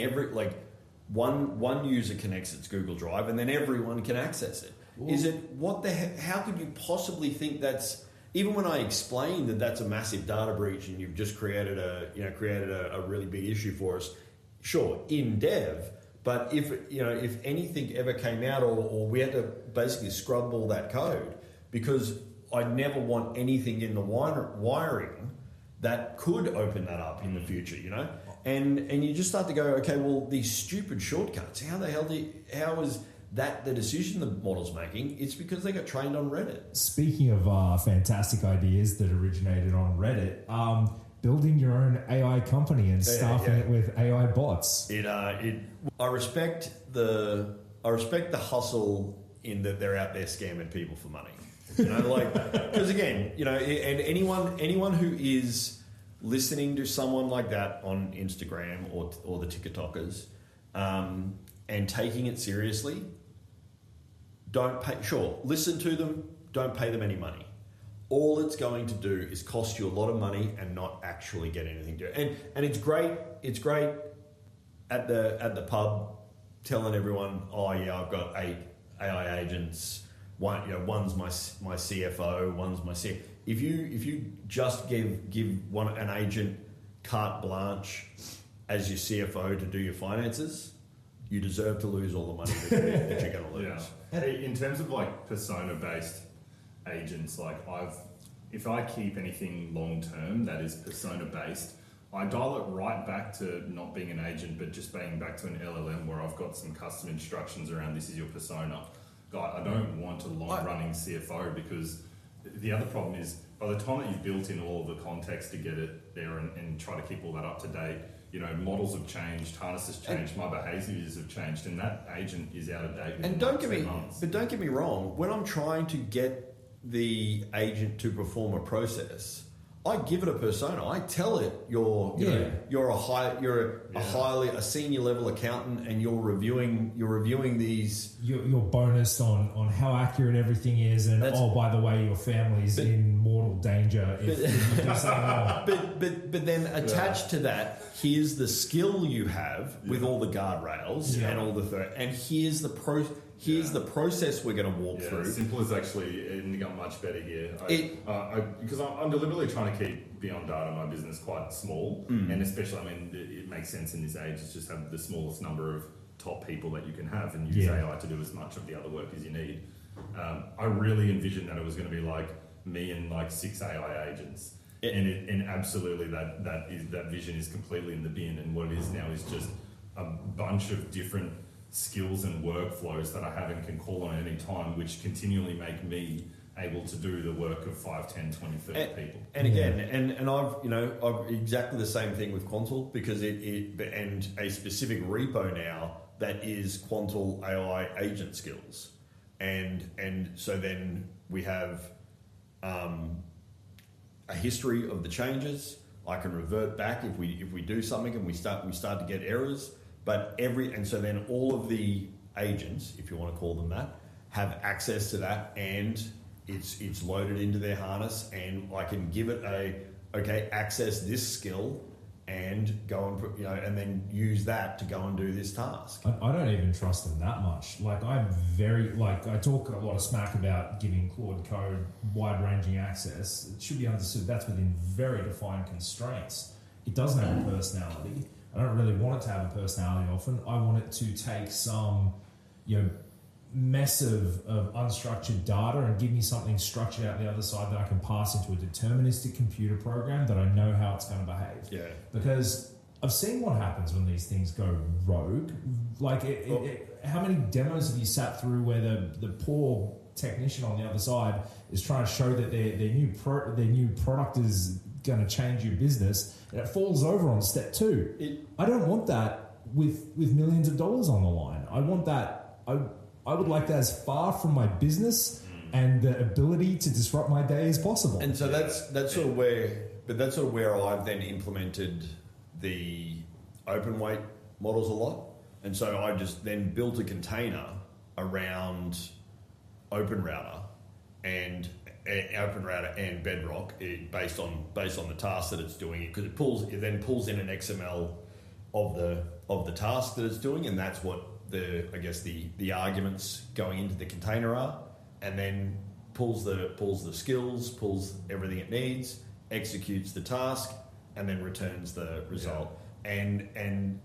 one user connects it to Google Drive and then everyone can access it. Ooh. Is it what the heck? How could you possibly think that's, even when I explained that that's a massive data breach and you've just created a really big issue for us, sure, in dev, but if anything ever came out or we had to basically scrub all that code, because I never want anything in the wiring that could open that up in the future, And you just start to go, okay, well, these stupid shortcuts, how is that the decision the model's making? It's because they got trained on Reddit. Speaking of fantastic ideas that originated on Reddit, building your own AI company and staffing it with AI bots. I respect the hustle in that they're out there scamming people for money. Because again, and anyone who is listening to someone like that on Instagram or the TikTokers and taking it seriously, don't pay. Sure, listen to them. Don't pay them any money. All it's going to do is cost you a lot of money and not actually get anything to it. And it's great. It's great at the pub telling everyone, oh yeah, I've got 8 AI agents. One's my CFO. One's my CFO. If you just give an agent carte blanche as your CFO to do your finances, you deserve to lose all the money that you're going to lose. Yeah. In terms of persona-based agents, if I keep anything long-term that is persona-based, I dial it right back to not being an agent, but just being back to an LLM where I've got some custom instructions around this is your persona. I don't want a long-running CFO, because the other problem is by the time that you've built in all of the context to get it there and try to keep all that up to date, models have changed, harnesses changed, my behaviours have changed, and that agent is out of date. And don't get me wrong, when I'm trying to get the agent to perform a process, I give it a persona. I tell it you're a senior level accountant, and you're reviewing these. You're bonused on how accurate everything is, and by the way, your family's in mortal danger if you do something wrong. But then attached to that, here's the skill you have with all the guardrails and all and here's the process we're going to walk through. Simple is actually ending up much better here. Because I'm deliberately trying to keep Beyond Data, my business, quite small, and especially, it makes sense in this age to just have the smallest number of top people that you can have and use AI to do as much of the other work as you need. I really envisioned that it was going to be like me and like 6 AI agents. And absolutely that vision is completely in the bin, and what it is now is just a bunch of different skills and workflows that I have and can call on at any time, which continually make me able to do the work of 5, 10, 20, 30 people. And again, and I've exactly the same thing with Quantal, because and a specific repo now that is Quantal AI agent skills. And so then we have a history of the changes. I can revert back if we do something and we start to get errors. But so then all of the agents, if you want to call them that, have access to that, and it's loaded into their harness, and I can give it access this skill and go and and then use that to go and do this task. I don't even trust them that much. Like I talk a lot of smack about giving Claude Code wide-ranging access. It should be understood that's within very defined constraints. It doesn't have a personality. I don't really want it to have a personality often. I want it to take some, mess of unstructured data and give me something structured out the other side that I can pass into a deterministic computer program that I know how it's going to behave. Yeah. Because I've seen what happens when these things go rogue. Like, how many demos have you sat through where the poor technician on the other side is trying to show that their new product is going to change your business, and it falls over on step 2. I don't want that with millions of dollars on the line. I want that. I would like that as far from my business and the ability to disrupt my day as possible. And so that's sort of where I've then implemented the open weight models a lot. And so I just then built a container around OpenRouter and Bedrock based on the task that it's doing, because it then pulls in an XML of the task that it's doing, and that's what the arguments going into the container are, and then pulls the skills, pulls everything it needs, executes the task, and then returns the result. And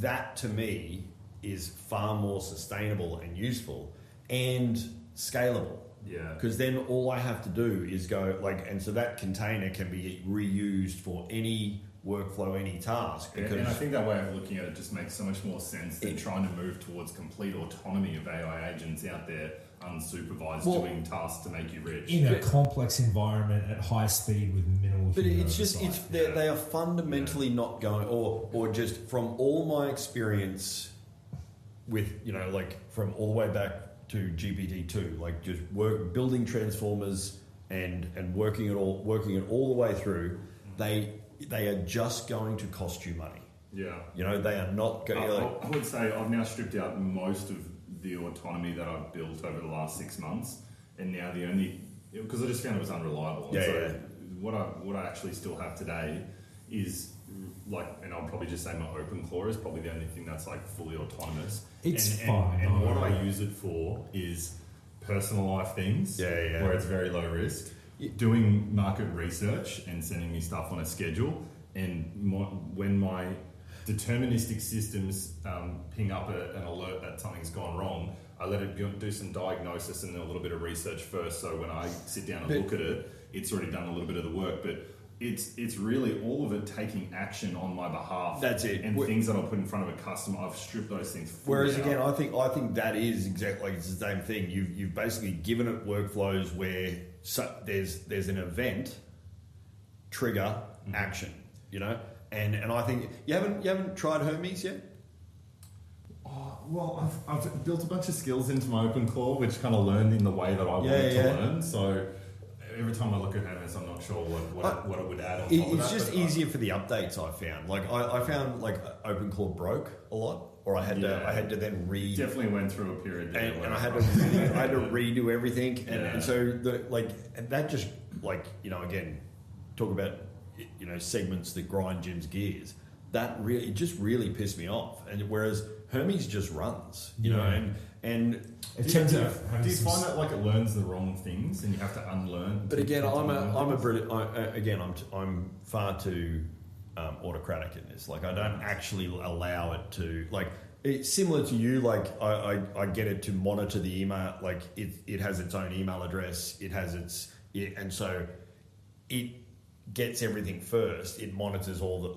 that to me is far more sustainable and useful and scalable. Yeah. Because then all I have to do is go and so that container can be reused for any workflow, any task. And I think that way of looking at it just makes so much more sense than trying to move towards complete autonomy of AI agents out there, unsupervised, doing tasks to make you rich. In a complex environment at high speed with minimal But human it's just, oversight. they are fundamentally not going, or just from all my experience with, from all the way back to GPT-2, just building transformers and working it all the way through, they are just going to cost you money. Yeah. They are not going. I would say I've now stripped out most of the autonomy that I've built over the last 6 months, and now because I just found it was unreliable. What I actually still have today is and I'll probably just say my OpenClaw is probably the only thing that's fully autonomous. It's fine. And what I use it for is personal life things, where it's very low risk. Doing market research and sending me stuff on a schedule, and when my deterministic systems ping up an alert that something's gone wrong, I let it do some diagnosis and a little bit of research first, so when I sit down and look at it, it's already done a little bit of the work, but it's really all of it taking action on my behalf. That's it. And things that I'll put in front of a customer, I've stripped those things fully Whereas out. again, I think that is exactly it's the same thing. You've basically given it workflows where there's an event, trigger, action, and I think you haven't tried Hermes yet. Well, I've built a bunch of skills into my OpenClaw, which kind of learned in the way that I wanted to learn. So every time I look at Hermes, I'm not sure what it would add on top of that. It's just easier for the updates. I found I found OpenClaw broke a lot, or I had to then read. Definitely went through a period there, and I had to redo everything, and so that just again, talk about segments that grind Jim's gears. It just really pissed me off, and whereas Hermes just runs, and it turns out. Do you find that it learns the wrong things and you have to unlearn? But again, I'm far too autocratic in this. I don't actually allow it to It's similar to you. I get it to monitor the email. It has its own email address. It has and so it gets everything first. It monitors all the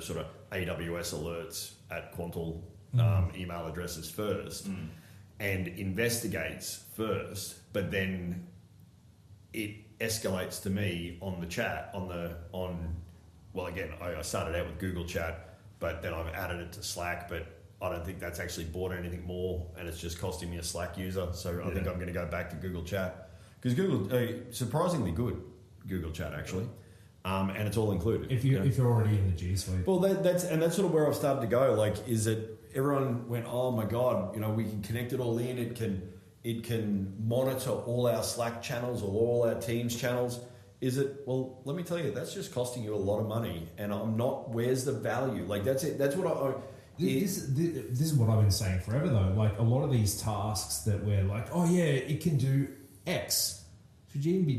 sort of AWS alerts at Quantal email addresses first, and investigates first. But then it escalates to me on the chat I started out with Google Chat, but then I've added it to Slack. But I don't think that's actually bought anything more, and it's just costing me a Slack user. So I think I'm going to go back to Google Chat, because Google surprisingly good Google Chat actually, and it's all included. If you're already in the G Suite. Well, that's sort of where I've started to go. Is it everyone went, oh my god, we can connect it all in. It can monitor all our Slack channels or all our Teams channels. Is it? Well, let me tell you, that's just costing you a lot of money, and I'm not. Where's the value? That's it. That's what This is what I've been saying forever, though. A lot of these tasks that we're oh yeah, it can do X. Should you even be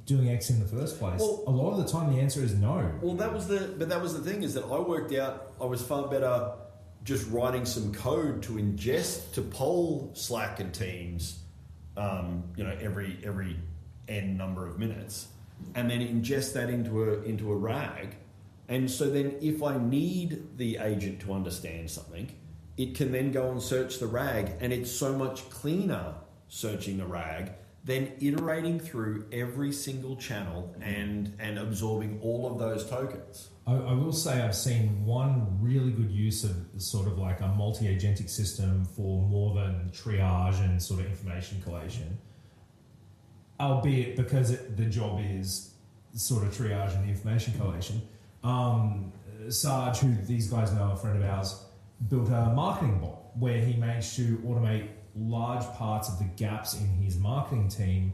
doing X in the first place? Well, a lot of the time, the answer is no. Well, that was the thing, is that I worked out I was far better just writing some code to poll Slack and Teams, every n number of minutes, and then ingest that into a RAG. And so then if I need the agent to understand something, it can then go and search the RAG, and it's so much cleaner searching the RAG than iterating through every single channel and absorbing all of those tokens. I will say I've seen one really good use of sort of a multi-agentic system for more than triage and sort of information collation, albeit because the job is sort of triage and the information collation. Sarge, who these guys know, a friend of ours, built a marketing bot where he managed to automate large parts of the gaps in his marketing team,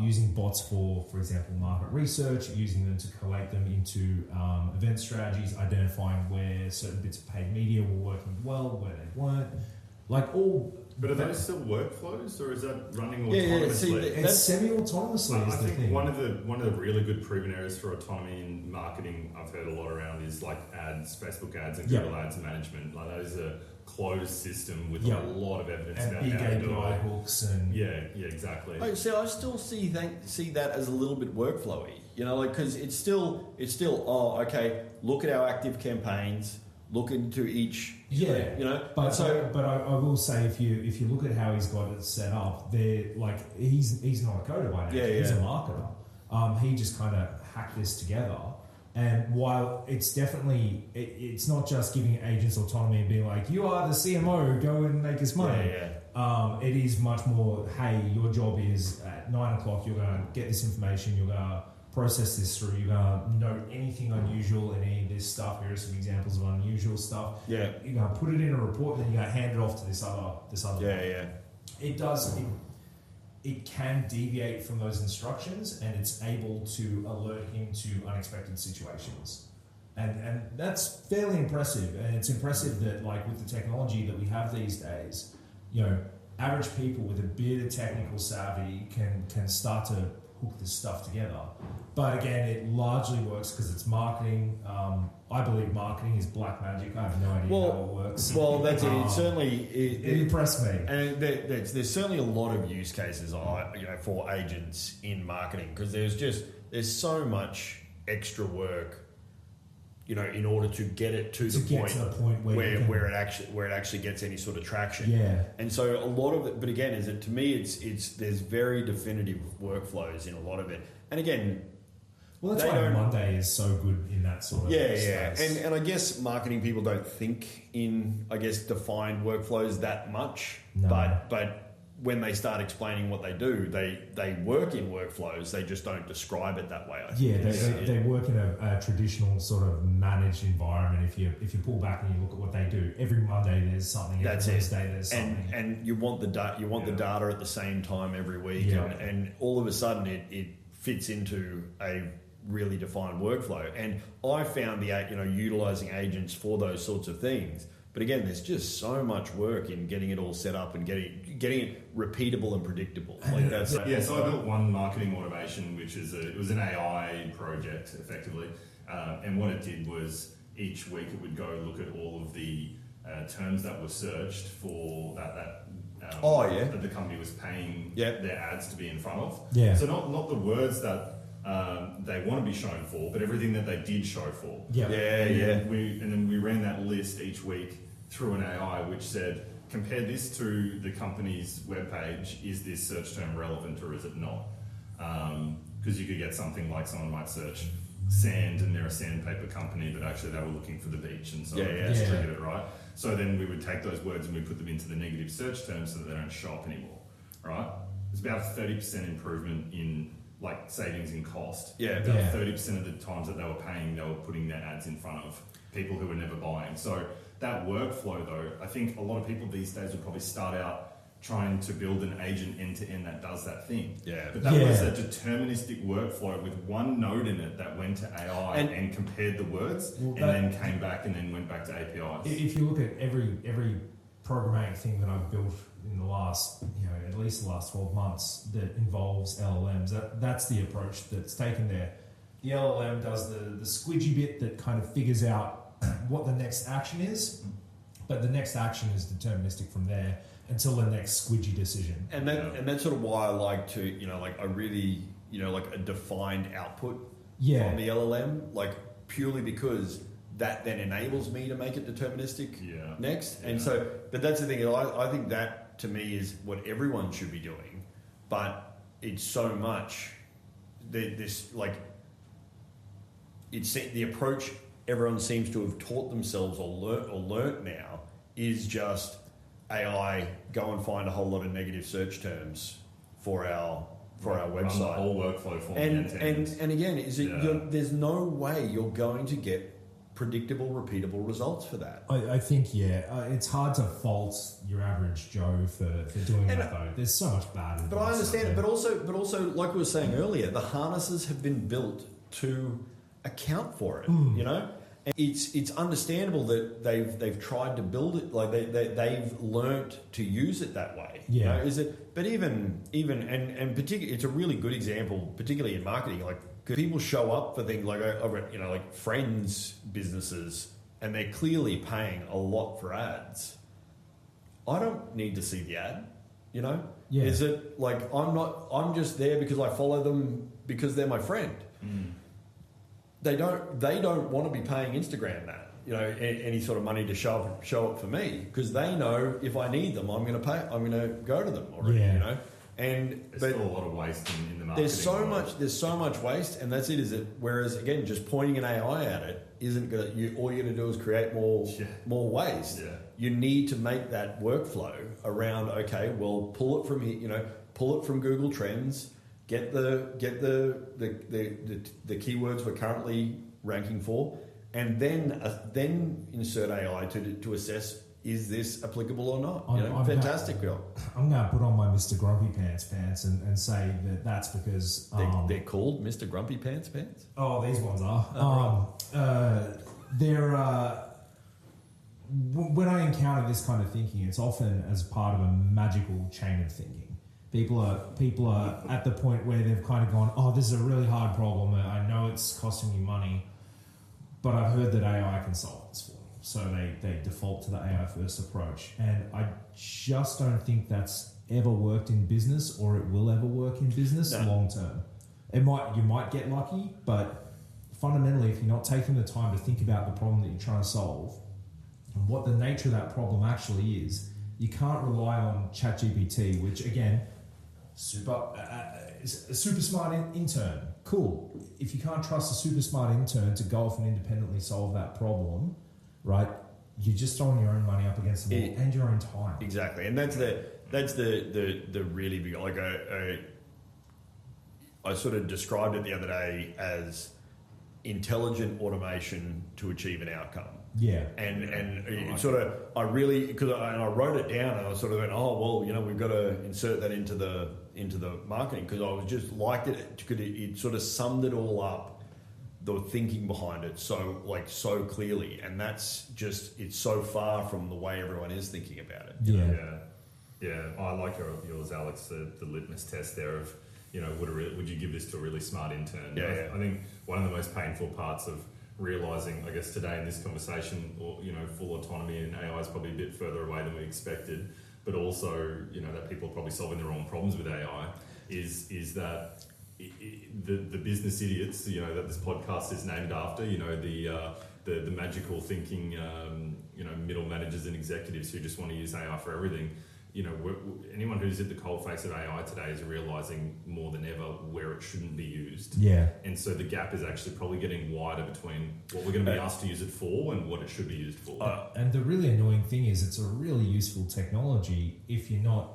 using bots for example, market research, using them to collate them into event strategies, identifying where certain bits of paid media were working well, where they weren't. But are those still workflows, or is that running autonomously? It's semi-autonomously. I think one of the really good proven areas for autonomy in marketing I've heard a lot around is ads, Facebook ads, and Google ads management. Those are closed system with a lot of evidence and about big how to do API it. hooks and exactly. I still see that as a little bit workflowy, because it's still look at our active campaigns, look into each, But I will say, if you look at how he's got it set up, he's not a coder by nature. He's a marketer. He just kind of hacked this together. And while it's definitely, it's not just giving agents autonomy and being you are the CMO, go and make us money. It is much more, hey, your job is at 9 o'clock, you're going to get this information, you're going to process this through, you're going to note anything unusual in any of this stuff. Here are some examples of unusual stuff. You're going to put it in a report, and then you're going to hand it off to this other. It does. It can deviate from those instructions, and it's able to alert him to unexpected situations. And that's fairly impressive. And it's impressive that, with the technology that we have these days, average people with a bit of technical savvy can start to hook this stuff together. But again, it largely works because it's marketing. I believe marketing is black magic. I have no idea how it works. Well, that's it. It certainly it impressed me. And there's certainly a lot of use cases, for agents in marketing, because there's so much extra work, in order to get it to the point where it actually gets any sort of traction. And so a lot of it, but again, to me, there's very definitive workflows in a lot of it. And again, well, that's why Monday is so good in that sort of space. And I guess marketing people don't think in, defined workflows that much. No. But when they start explaining what they do, they work in workflows. They just don't describe it that way. I think. They work in a traditional sort of managed environment. If you pull back and you look at what they do, every Monday there's something. That's every it. Wednesday there's something. And you want the the data at the same time every week, and all of a sudden it fits into a really defined workflow. And I found utilizing agents for those sorts of things. But again, there's just so much work in getting it all set up and getting it repeatable and predictable. Like that's so I built one marketing automation, which is it was an AI project effectively, and what it did was each week it would go look at all of the terms that were searched for that the company was paying their ads to be in front of. Yeah. So not the words that they want to be shown for, but everything that they did show for. Yeah. And then we ran that list each week through an AI, which said, compare this to the company's webpage. Is this search term relevant or is it not? Because you could get something like someone might search sand and they're a sandpaper company, but actually they were looking for the beach, and so just triggered it, right? So then we would take those words and we put them into the negative search terms so that they don't show up anymore, right? It's about a 30% improvement in like savings in cost. Yeah. About 30% of the times that they were paying, they were putting their ads in front of people who were never buying. So that workflow though, I think a lot of people these days would probably start out trying to build an agent end-to-end that does that thing. Yeah. But that was a deterministic workflow with one node in it that went to AI and compared the words then came back and then went back to APIs. If you look at every programmatic thing that I've built in the last, at least the last 12 months that involves LLMs, that's the approach that's taken there. The LLM does the squidgy bit that kind of figures out what the next action is, but the next action is deterministic from there until the next squidgy decision. And that's sort of why I like to, I really, like a defined output from the LLM, like purely because that then enables me to make it deterministic next. And so, but that's the thing, I think that to me is what everyone should be doing, but it's so much, this like, it's the approach everyone seems to have taught themselves or learnt now is just AI, go and find a whole lot of negative search terms for our website. The whole workflow for and again, there's no way you're going to get predictable, repeatable results for that. I think it's hard to fault your average Joe for doing that though. There's so much bad. But I understand it. But also, like we were saying earlier, the harnesses have been built to account for it. And it's understandable that they've tried to build it, like they've learnt to use it that way. Yeah. Is it? But even and particularly, it's a really good example, particularly in marketing. Like, cause people show up for things like like friends' businesses, and they're clearly paying a lot for ads. I don't need to see the ad. Yeah. Is it like I'm just there because I follow them because they're my friend. They don't want to be paying Instagram that, any sort of money to show up for me, because they know if I need them, I'm going to go to them already, And there's still a lot of waste in the marketing. There's so much waste, and that's it. Is it? Whereas again, just pointing an AI at it isn't going to. All you're going to do is create more waste. Yeah. You need to make that workflow around. Okay, well, pull it from here. Pull it from Google Trends. Get the keywords we're currently ranking for, and then insert AI to assess, is this applicable or not? Fantastic. I'm going to put on my Mr. Grumpy Pants and say that's because they're called Mr. Grumpy Pants. Oh, these ones are. They're when I encounter this kind of thinking, it's often as part of a magical chain of thinking. People are at the point where they've kind of gone, oh, this is a really hard problem. I know it's costing me money, but I've heard that AI can solve this for me. So they default to the AI first approach. And I just don't think that's ever worked in business, or it will ever work in business long term. You might get lucky, but fundamentally, if you're not taking the time to think about the problem that you're trying to solve and what the nature of that problem actually is, you can't rely on ChatGPT, which again, a super smart intern. Cool. If you can't trust a super smart intern to go off and independently solve that problem, right? you're just throwing your own money up against the wall and your own time. Exactly, and that's the really big, like I sort of described it the other day as intelligent automation to achieve an outcome. Yeah, and it sort of, I really, because I wrote it down and I sort of went, oh well, you know, we've got to insert that into the marketing, because I was just liked it because it sort of summed it all up, the thinking behind it so clearly, and that's just, it's so far from the way everyone is thinking about it. Yeah. I like yours, Alex. The litmus test there of, you know, would you give this to a really smart intern? I think one of the most painful parts of realising, I guess, today in this conversation, or, you know, full autonomy and AI is probably a bit further away than we expected, but also, you know, that people are probably solving their own problems with AI, is that the business idiots, you know, that this podcast is named after, you know, the magical thinking, you know, middle managers and executives who just want to use AI for everything. You know, anyone who's at the coalface of AI today is realising more than ever where it shouldn't be used. Yeah. And so the gap is actually probably getting wider between what we're going to be asked to use it for and what it should be used for. And the really annoying thing is, it's a really useful technology if you're not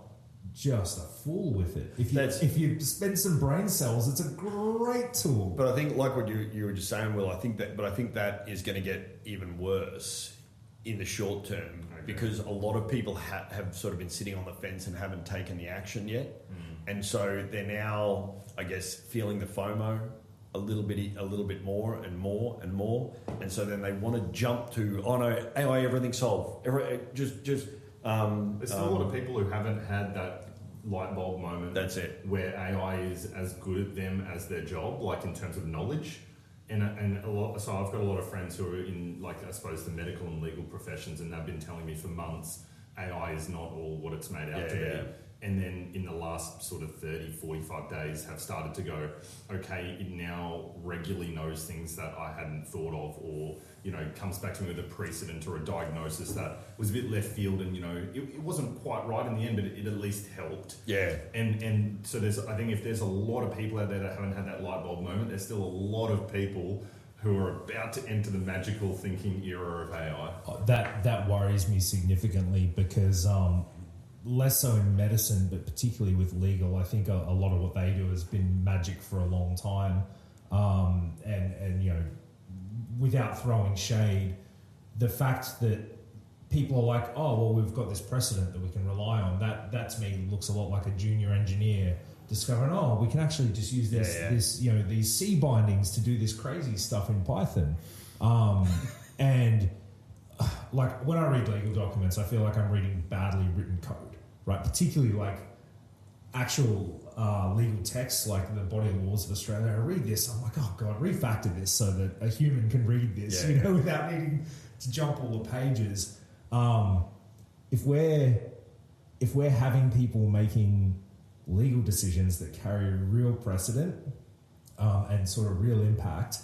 just a fool with it. If you spend some brain cells, it's a great tool. But I think, like what you were just saying, Will, I think that is going to get even worse in the short term, because a lot of people have sort of been sitting on the fence and haven't taken the action yet, and so they're now, I guess, feeling the FOMO a little bit more and more and more, and so then they want to jump to, oh no, AI, everything's solved. There's still a lot of people who haven't had that light bulb moment. That's it. Where AI is as good at them as their job, like in terms of knowledge. And a lot, so I've got a lot of friends who are in, like, I suppose, the medical and legal professions, and they've been telling me for months AI is not all what it's made out to be. And then in the last sort of 30, 45 days have started to go, okay, it now regularly knows things that I hadn't thought of, or, you know, comes back to me with a precedent or a diagnosis that was a bit left field, and, you know, it wasn't quite right in the end, but it at least helped. Yeah. And so I think if there's a lot of people out there that haven't had that light bulb moment, there's still a lot of people who are about to enter the magical thinking era of AI. That worries me significantly, because less so in medicine, but particularly with legal, I think a lot of what they do has been magic for a long time. And you know, without throwing shade, the fact that people are like, oh, well, we've got this precedent that we can rely on, that to me looks a lot like a junior engineer discovering, oh, we can actually just use this, you know, these C bindings to do this crazy stuff in Python. And like, when I read legal documents, I feel like I'm reading badly written code, right? Particularly like actual legal texts, like the body of laws of Australia. I read this, I'm like, oh God, refactor this so that a human can read this, you know, without needing to jump all the pages. If we're having people making legal decisions that carry real precedent and sort of real impact,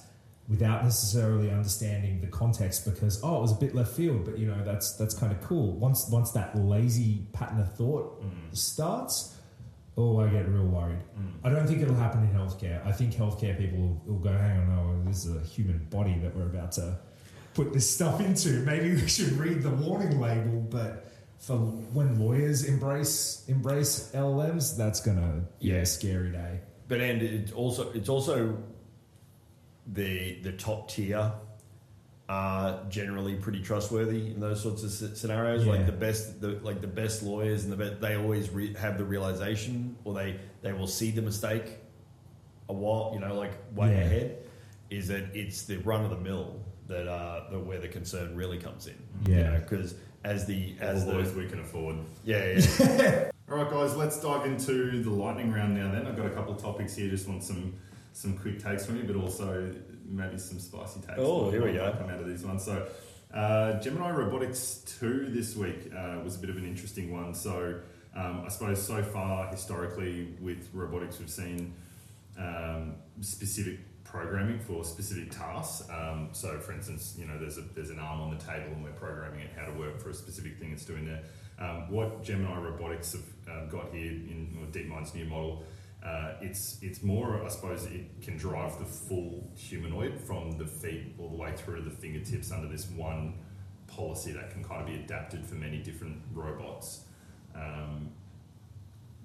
without necessarily understanding the context, because, oh, it was a bit left field, but, you know, that's kind of cool. Once that lazy pattern of thought starts, I get real worried. I don't think it'll happen in healthcare. I think healthcare people will go, hang on, no, this is a human body that we're about to put this stuff into. Maybe we should read the warning label, but for when lawyers embrace LLMs, that's gonna be a scary day. But and it's also the top tier are generally pretty trustworthy in those sorts of scenarios. Yeah. Like the best lawyers and they always have the realization, or they will see the mistake a while, you know, like way ahead. Is that it's the run of the mill that where the concern really comes in. Yeah, you know, because as the lawyers we can afford. Yeah. All right, guys, let's dive into the lightning round now. Then I've got a couple of topics here. Just want some quick takes from you, but also maybe some spicy takes. Oh, here we go. Come out of these ones. So, Gemini Robotics 2 this week was a bit of an interesting one. So, I suppose so far, historically, with robotics, we've seen specific programming for specific tasks. So, for instance, you know, there's an arm on the table, and we're programming it how to work for a specific thing it's doing there. What Gemini Robotics have got here in DeepMind's new model, it's more, I suppose, it can drive the full humanoid from the feet all the way through to the fingertips under this one policy that can kind of be adapted for many different robots.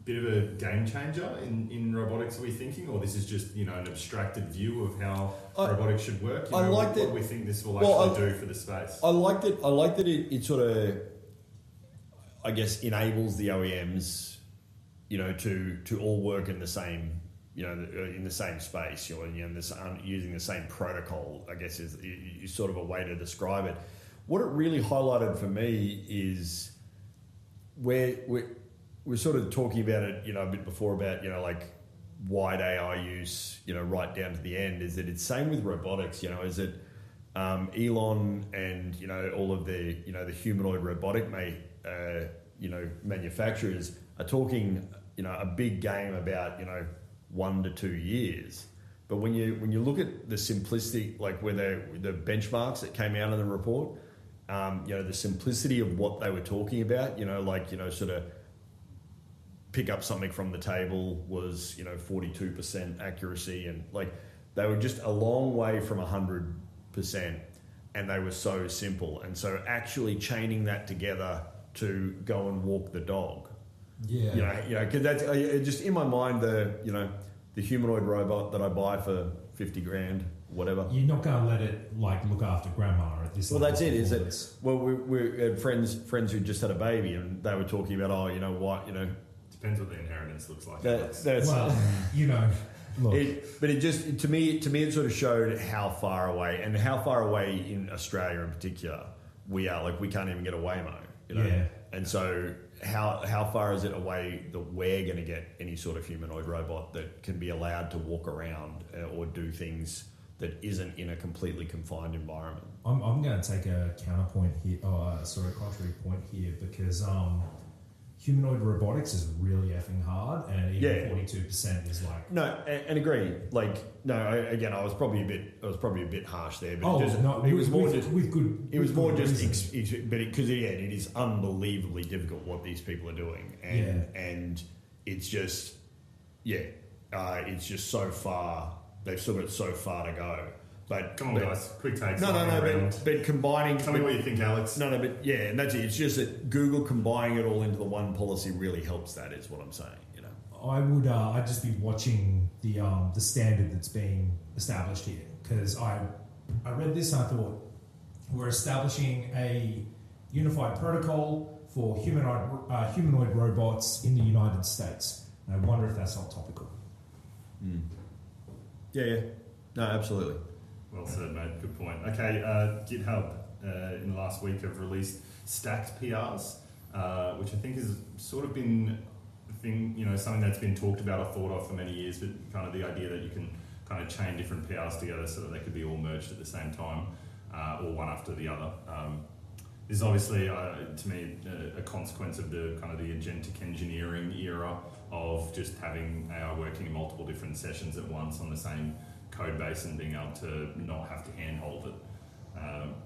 Bit of a game changer in robotics, are we thinking, or this is just an abstracted view of how robotics should work? What do we think this will actually do for the space? I like that it sort of, I guess, enables the OEMs, to all work in the same, in the same space, using the same protocol, I guess is sort of a way to describe it. What it really highlighted for me is we're sort of talking about it, a bit before about, like wide AI use, right down to the end, is that it's same with robotics, is that Elon and, all of the, the humanoid robotic manufacturers are talking, a big game about, 1 to 2 years. But when you look at the simplicity, like where the benchmarks that came out of the report, the simplicity of what they were talking about, sort of pick up something from the table was 42% accuracy, and like they were just a long way from 100%, and they were so simple. And so actually chaining that together to go and walk the dog, because that's just in my mind, the humanoid robot that I buy for 50 grand, whatever. You're not going to let it look after grandma at this. Well, that's it. Is it? Well, we had friends who just had a baby, and they were talking about, Depends what the inheritance looks like. Look. But it just, to me, it sort of showed how far away in Australia in particular we are. Like, we can't even get a Waymo, Yeah. And so how far is it away that we're going to get any sort of humanoid robot that can be allowed to walk around or do things that isn't in a completely confined environment? I'm going to take a counterpoint here, contrary point here, because humanoid robotics is really effing hard, and even 42% is like and agree. Again, I was probably a bit harsh there, but it was more just because it is unbelievably difficult what these people are doing, and it's just it's just so far. They've still got so far to go. But come on, guys, quick takes. But combining. Tell me what you think, Alex. And that's it. It's just that Google combining it all into the one policy really helps. That is what I'm saying. I'd just be watching the standard that's being established here, because I read this and I thought, we're establishing a unified protocol for humanoid robots in the United States. And I wonder if that's not topical. Yeah. No, absolutely. Well said, mate. Good point. Okay, GitHub in the last week have released stacked PRs, which I think has sort of been something that's been talked about or thought of for many years, but kind of the idea that you can kind of chain different PRs together so that they could be all merged at the same time, or one after the other. This is obviously, to me, a consequence of the kind of the agentic engineering era of just having AI working in multiple different sessions at once on the same code base and being able to not have to handhold it.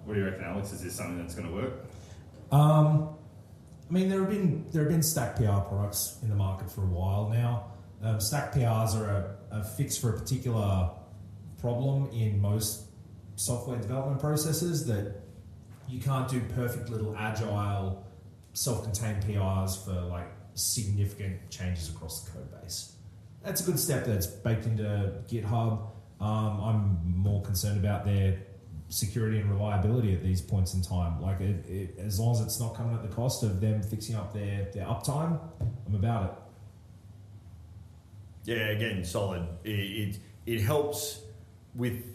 What do you reckon, Alex? Is this something that's going to work? There have been stacked PR products in the market for a while now. Stacked PRs are a fix for a particular problem in most software development processes, that you can't do perfect little agile, self-contained PRs for significant changes across the code base. That's a good step that's baked into GitHub. I'm more concerned about their security and reliability at these points in time. As long as it's not coming at the cost of them fixing up their uptime, I'm about it. Yeah, again, solid. It helps with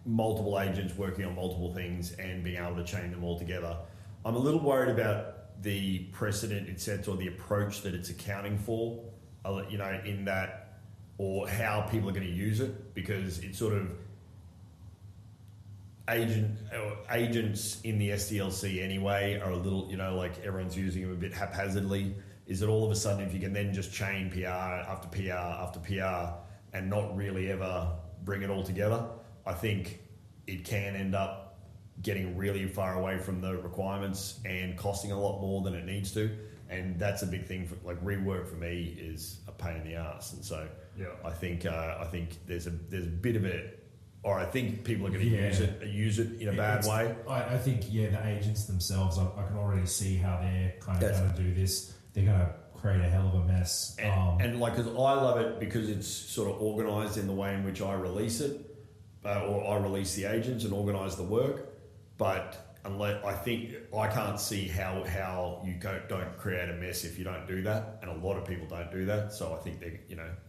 multiple agents working on multiple things and being able to chain them all together. I'm a little worried about the precedent it sets or the approach that it's accounting for, in that, or how people are going to use it, because it's sort of agents in the SDLC anyway are a little, everyone's using them a bit haphazardly. Is that all of a sudden, if you can then just chain PR after PR after PR and not really ever bring it all together, I think it can end up getting really far away from the requirements and costing a lot more than it needs to. And that's a big thing for rework for me is a pain in the ass. And so I think there's a bit of or I think people are going to use it in a bad way. I think, the agents themselves, I can already see how they're kind of going to do this. They're going to create a hell of a mess. And like, because I love it because it's sort of organised in the way in which I release it, or I release the agents and organise the work. But unless I can't see how you don't create a mess if you don't do that, and a lot of people don't do that. So I think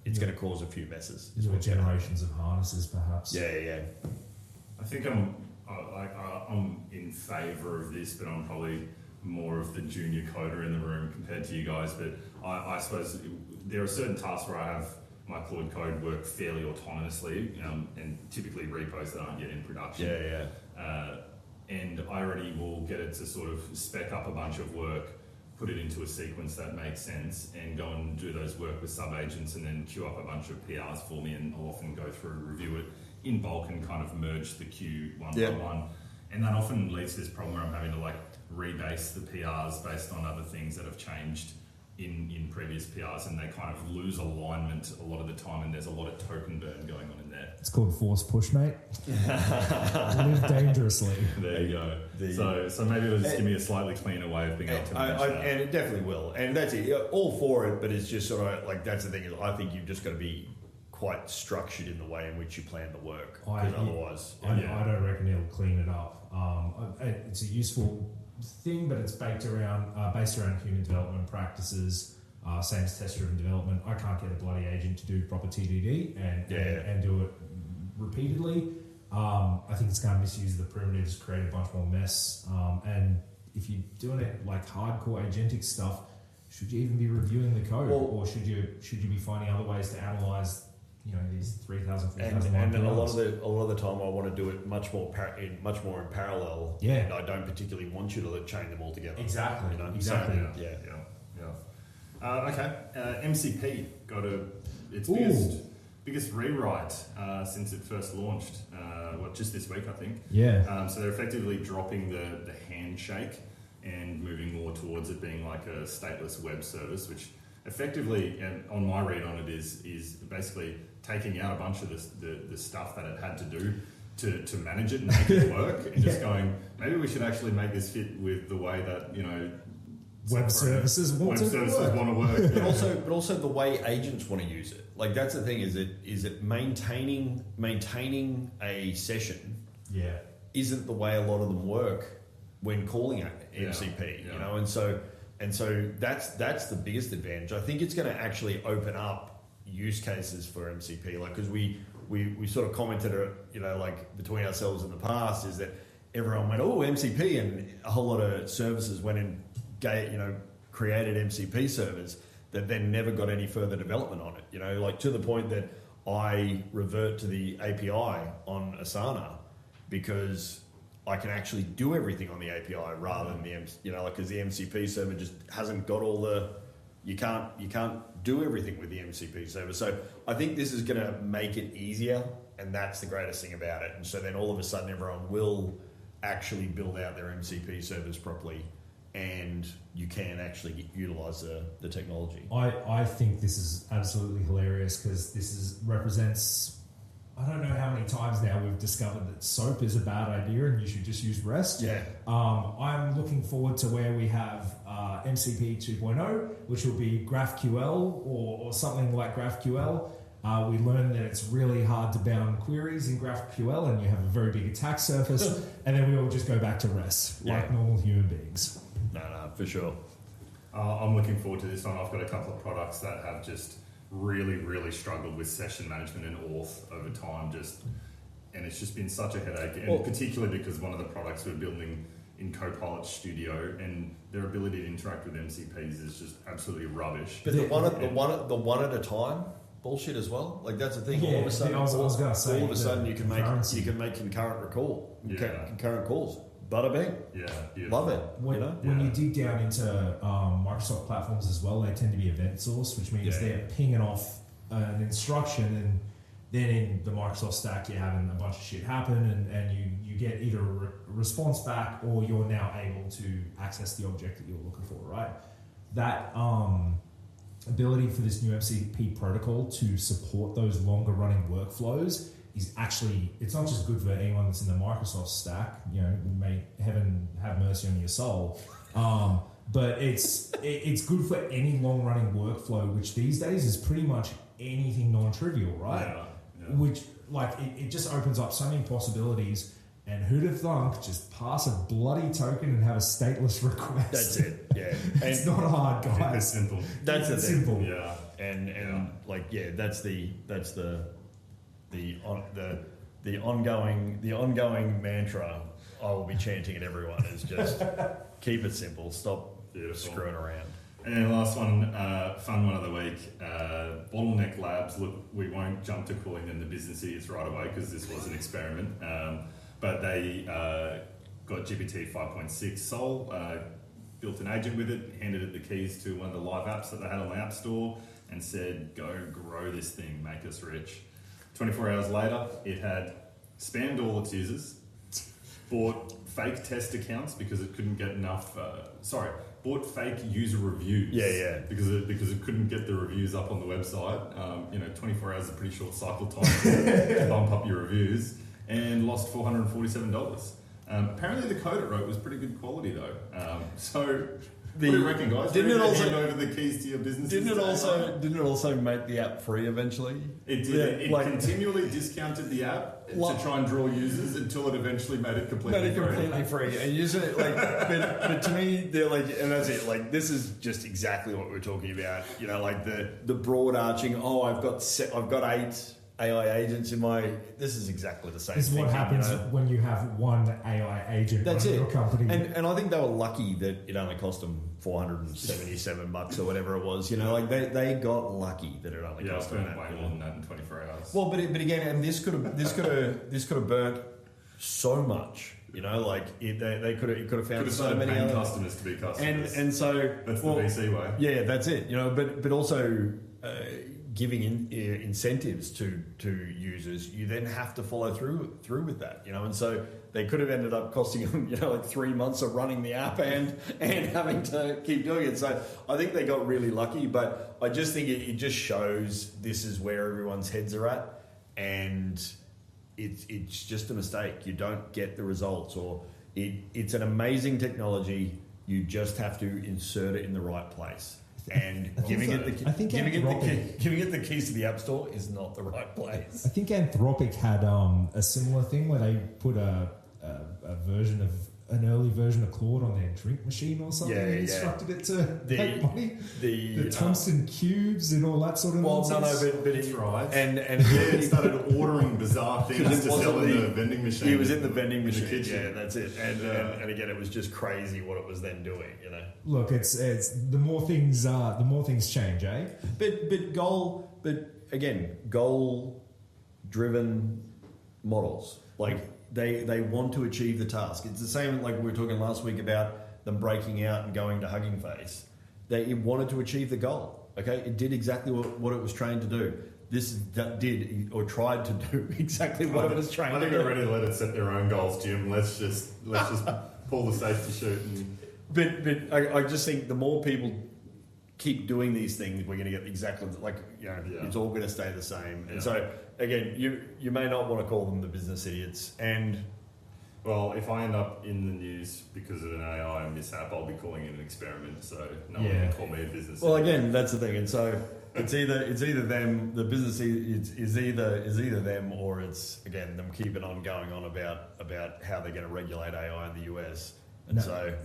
it's going to cause a few messes. Generations of harnesses, perhaps. Yeah. I think I'm in favour of this, but I'm probably more of the junior coder in the room compared to you guys. But I suppose there are certain tasks where I have my Claude code work fairly autonomously, and typically repos that aren't yet in production. And I already will get it to sort of spec up a bunch of work, put it into a sequence that makes sense, and go and do those work with sub-agents, and then queue up a bunch of PRs for me, and I'll often go through and review it in bulk and kind of merge the queue one by one. And that often leads to this problem where I'm having to rebase the PRs based on other things that have changed in previous PRs, and they kind of lose alignment a lot of the time, and there's a lot of token burn going on in there. It's called force push, mate. Live dangerously. There you go. So maybe it'll just give me a slightly cleaner way of being able to manage that. And it definitely will. And that's it. All for it, but it's just sort of that's the thing is I think you've just got to be quite structured in the way in which you plan the work. Otherwise... I don't reckon it'll clean it up. It's a useful thing, but it's based around human development practices, same as test-driven development. I can't get a bloody agent to do proper TDD and do it repeatedly. I think it's going to misuse the primitives, create a bunch more mess. And if you're doing it like hardcore agentic stuff, should you even be reviewing the code, or should you be finding other ways to analyze? These 3,000, 4,000 and a lot of the time I want to do it much more in parallel. Yeah, and I don't particularly want you to chain them all together. Exactly. Exactly. Okay. MCP got its biggest rewrite since it first launched. Just this week, I think. Yeah. So they're effectively dropping the handshake and moving more towards it being like a stateless web service, which effectively, and on my read on it, is basically taking out a bunch of the stuff that it had to do to manage it and make it work, and just going, maybe we should actually make this fit with the way that web services want to work. But also the way agents want to use it. Like that's the thing, is it maintaining a session isn't the way a lot of them work when calling it MCP. And so that's the biggest advantage. I think it's going to actually open up use cases for MCP, because we sort of commented, between ourselves in the past, is that everyone went, oh, MCP, and a whole lot of services went and created MCP servers that then never got any further development on it. To the point that I revert to the API on Asana because I can actually do everything on the API rather than because the MCP server just hasn't got all the... You can't do everything with the MCP server. So I think this is going to make it easier, and that's the greatest thing about it. And so then all of a sudden everyone will actually build out their MCP servers properly, and you can actually utilise the technology. I think this is absolutely hilarious because this represents... I don't know how many times now we've discovered that SOAP is a bad idea and you should just use REST. Yeah. I'm looking forward to where we have MCP 2.0, which will be GraphQL or something like GraphQL. We learned that it's really hard to bound queries in GraphQL and you have a very big attack surface, and then we all just go back to REST like normal human beings. No, for sure. I'm looking forward to this one. I've got a couple of products that have just really, really struggled with session management and auth over time, and it's just been such a headache, and particularly because one of the products we're building in Copilot Studio and their ability to interact with MCPs is just absolutely rubbish. But the one at a time bullshit as well. Like that's the thing. All of a sudden, all of a sudden you can make concurrent concurrent calls. Bada bing. Yeah. Love it. When you dig down into Microsoft platforms as well, they tend to be event source, which means they're pinging off an instruction, and then in the Microsoft stack you're having a bunch of shit happen, and you get either a response back, or you're now able to access the object that you're looking for, right? That ability for this new MCP protocol to support those longer running workflows is actually, it's not just good for anyone that's in the Microsoft stack, you know, may heaven have mercy on your soul, but it's good for any long-running workflow, which these days is pretty much anything non-trivial, right? Yeah. Which, like, it just opens up so many possibilities. And who'd have thunk, just pass a bloody token and have a stateless request. That's it. Yeah, it's not hard, guys. It's simple. That's it's simple. Yeah, that's the ongoing mantra I will be chanting at everyone is just keep it simple. Stop screwing around. And then the last one, fun one of the week, Bottleneck Labs. Look, we won't jump to calling them the business idiots right away because this was an experiment. But they got GPT 5.6 Sol, built an agent with it, handed it the keys to one of the live apps that they had on the App Store, and said, go grow this thing, make us rich. 24 hours later, it had spammed all its users, bought fake test accounts because it couldn't get enough, bought fake user reviews. Because it couldn't get the reviews up on the website. 24 hours is a pretty short cycle time to bump up your reviews. And lost $447. Apparently the code it wrote was pretty good quality though. So what do you reckon, guys? Didn't it also hand over the keys to your business? Didn't it also make the app free eventually? It did. It continually discounted the app to try and draw users until it eventually made it completely free. And using it but to me they're like, and that's it. Like this is just exactly what we're talking about. You know, like the broad arching. Oh, I've got 8 AI agents in my... This is exactly the same thing. This is what happens when you have one AI agent in your company. And I think they were lucky that it only cost them $477 or whatever it was. You know, like they got lucky that it only cost them that. Way more than that in 24 hours. Well, but again, and this could have burnt so much. You know, like they could have found so many other customers to be customers. And so that's the VC way. Yeah, that's it. You know, but also. Giving incentives to users, you then have to follow through with that, you know, and so they could have ended up costing them, you know, like 3 months of running the app and having to keep doing it. So I think they got really lucky, but I just think it just shows this is where everyone's heads are at, and it's just a mistake. You don't get the results, or it's an amazing technology. You just have to insert it in the right place. And giving it the keys to the App Store is not the right place. I think Anthropic had a similar thing where they put an early version of Claude on their drink machine or something. And instructed it to make money. The tungsten cubes and all that sort of nonsense. But it's right. And it started ordering bizarre things to sell in the vending machine. He was in the vending machine. In the kitchen. Yeah, that's it. And again, it was just crazy what it was then doing. You know. Look, it's the more things change, eh? But goal driven models, like. They want to achieve the task. It's the same like we were talking last week about them breaking out and going to Hugging Face. It wanted to achieve the goal. Okay, it did exactly what it was trained to do. This did or tried to do exactly what it was trained to do. I think we're ready to let it set their own goals, Jim. Let's just pull the safety chute. But I just think the more people keep doing these things, we're going to get exactly it's all going to stay the same. And so again, you may not want to call them the business idiots. And well, if I end up in the news because of an AI mishap, I'll be calling it an experiment. So no one can call me a business. Well, idiot. again, that's the thing. And so it's either them. The business is either them, or it's again them keeping on going on about how they're going to regulate AI in the US.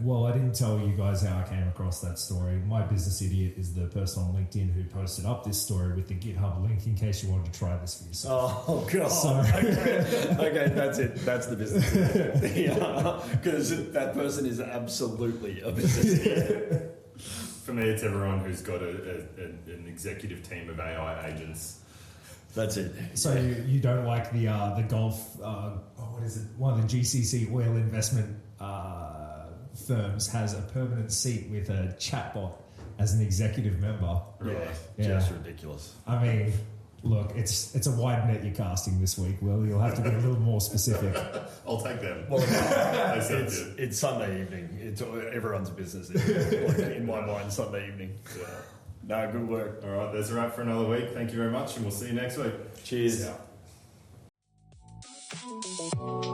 Well, I didn't tell you guys how I came across that story. My business idiot is the person on LinkedIn who posted up this story with the GitHub link in case you wanted to try this for yourself. Oh, God. So, okay, that's it. That's the business idiot. Because that person is absolutely a business idiot. For me, it's everyone who's got an executive team of AI agents. That's it. So you don't like the golf, what is it? One of the GCC oil investment firms has a permanent seat with a chatbot as an executive member. Just ridiculous. I mean, look, it's a wide net you're casting this week, Will. You'll have to be a little more specific. I'll take them. Well, it's Sunday evening. It's everyone's business. In my mind, Sunday evening. Yeah. No, good work. All right, that's a wrap for another week. Thank you very much, and we'll see you next week. Cheers. Yeah. Bye.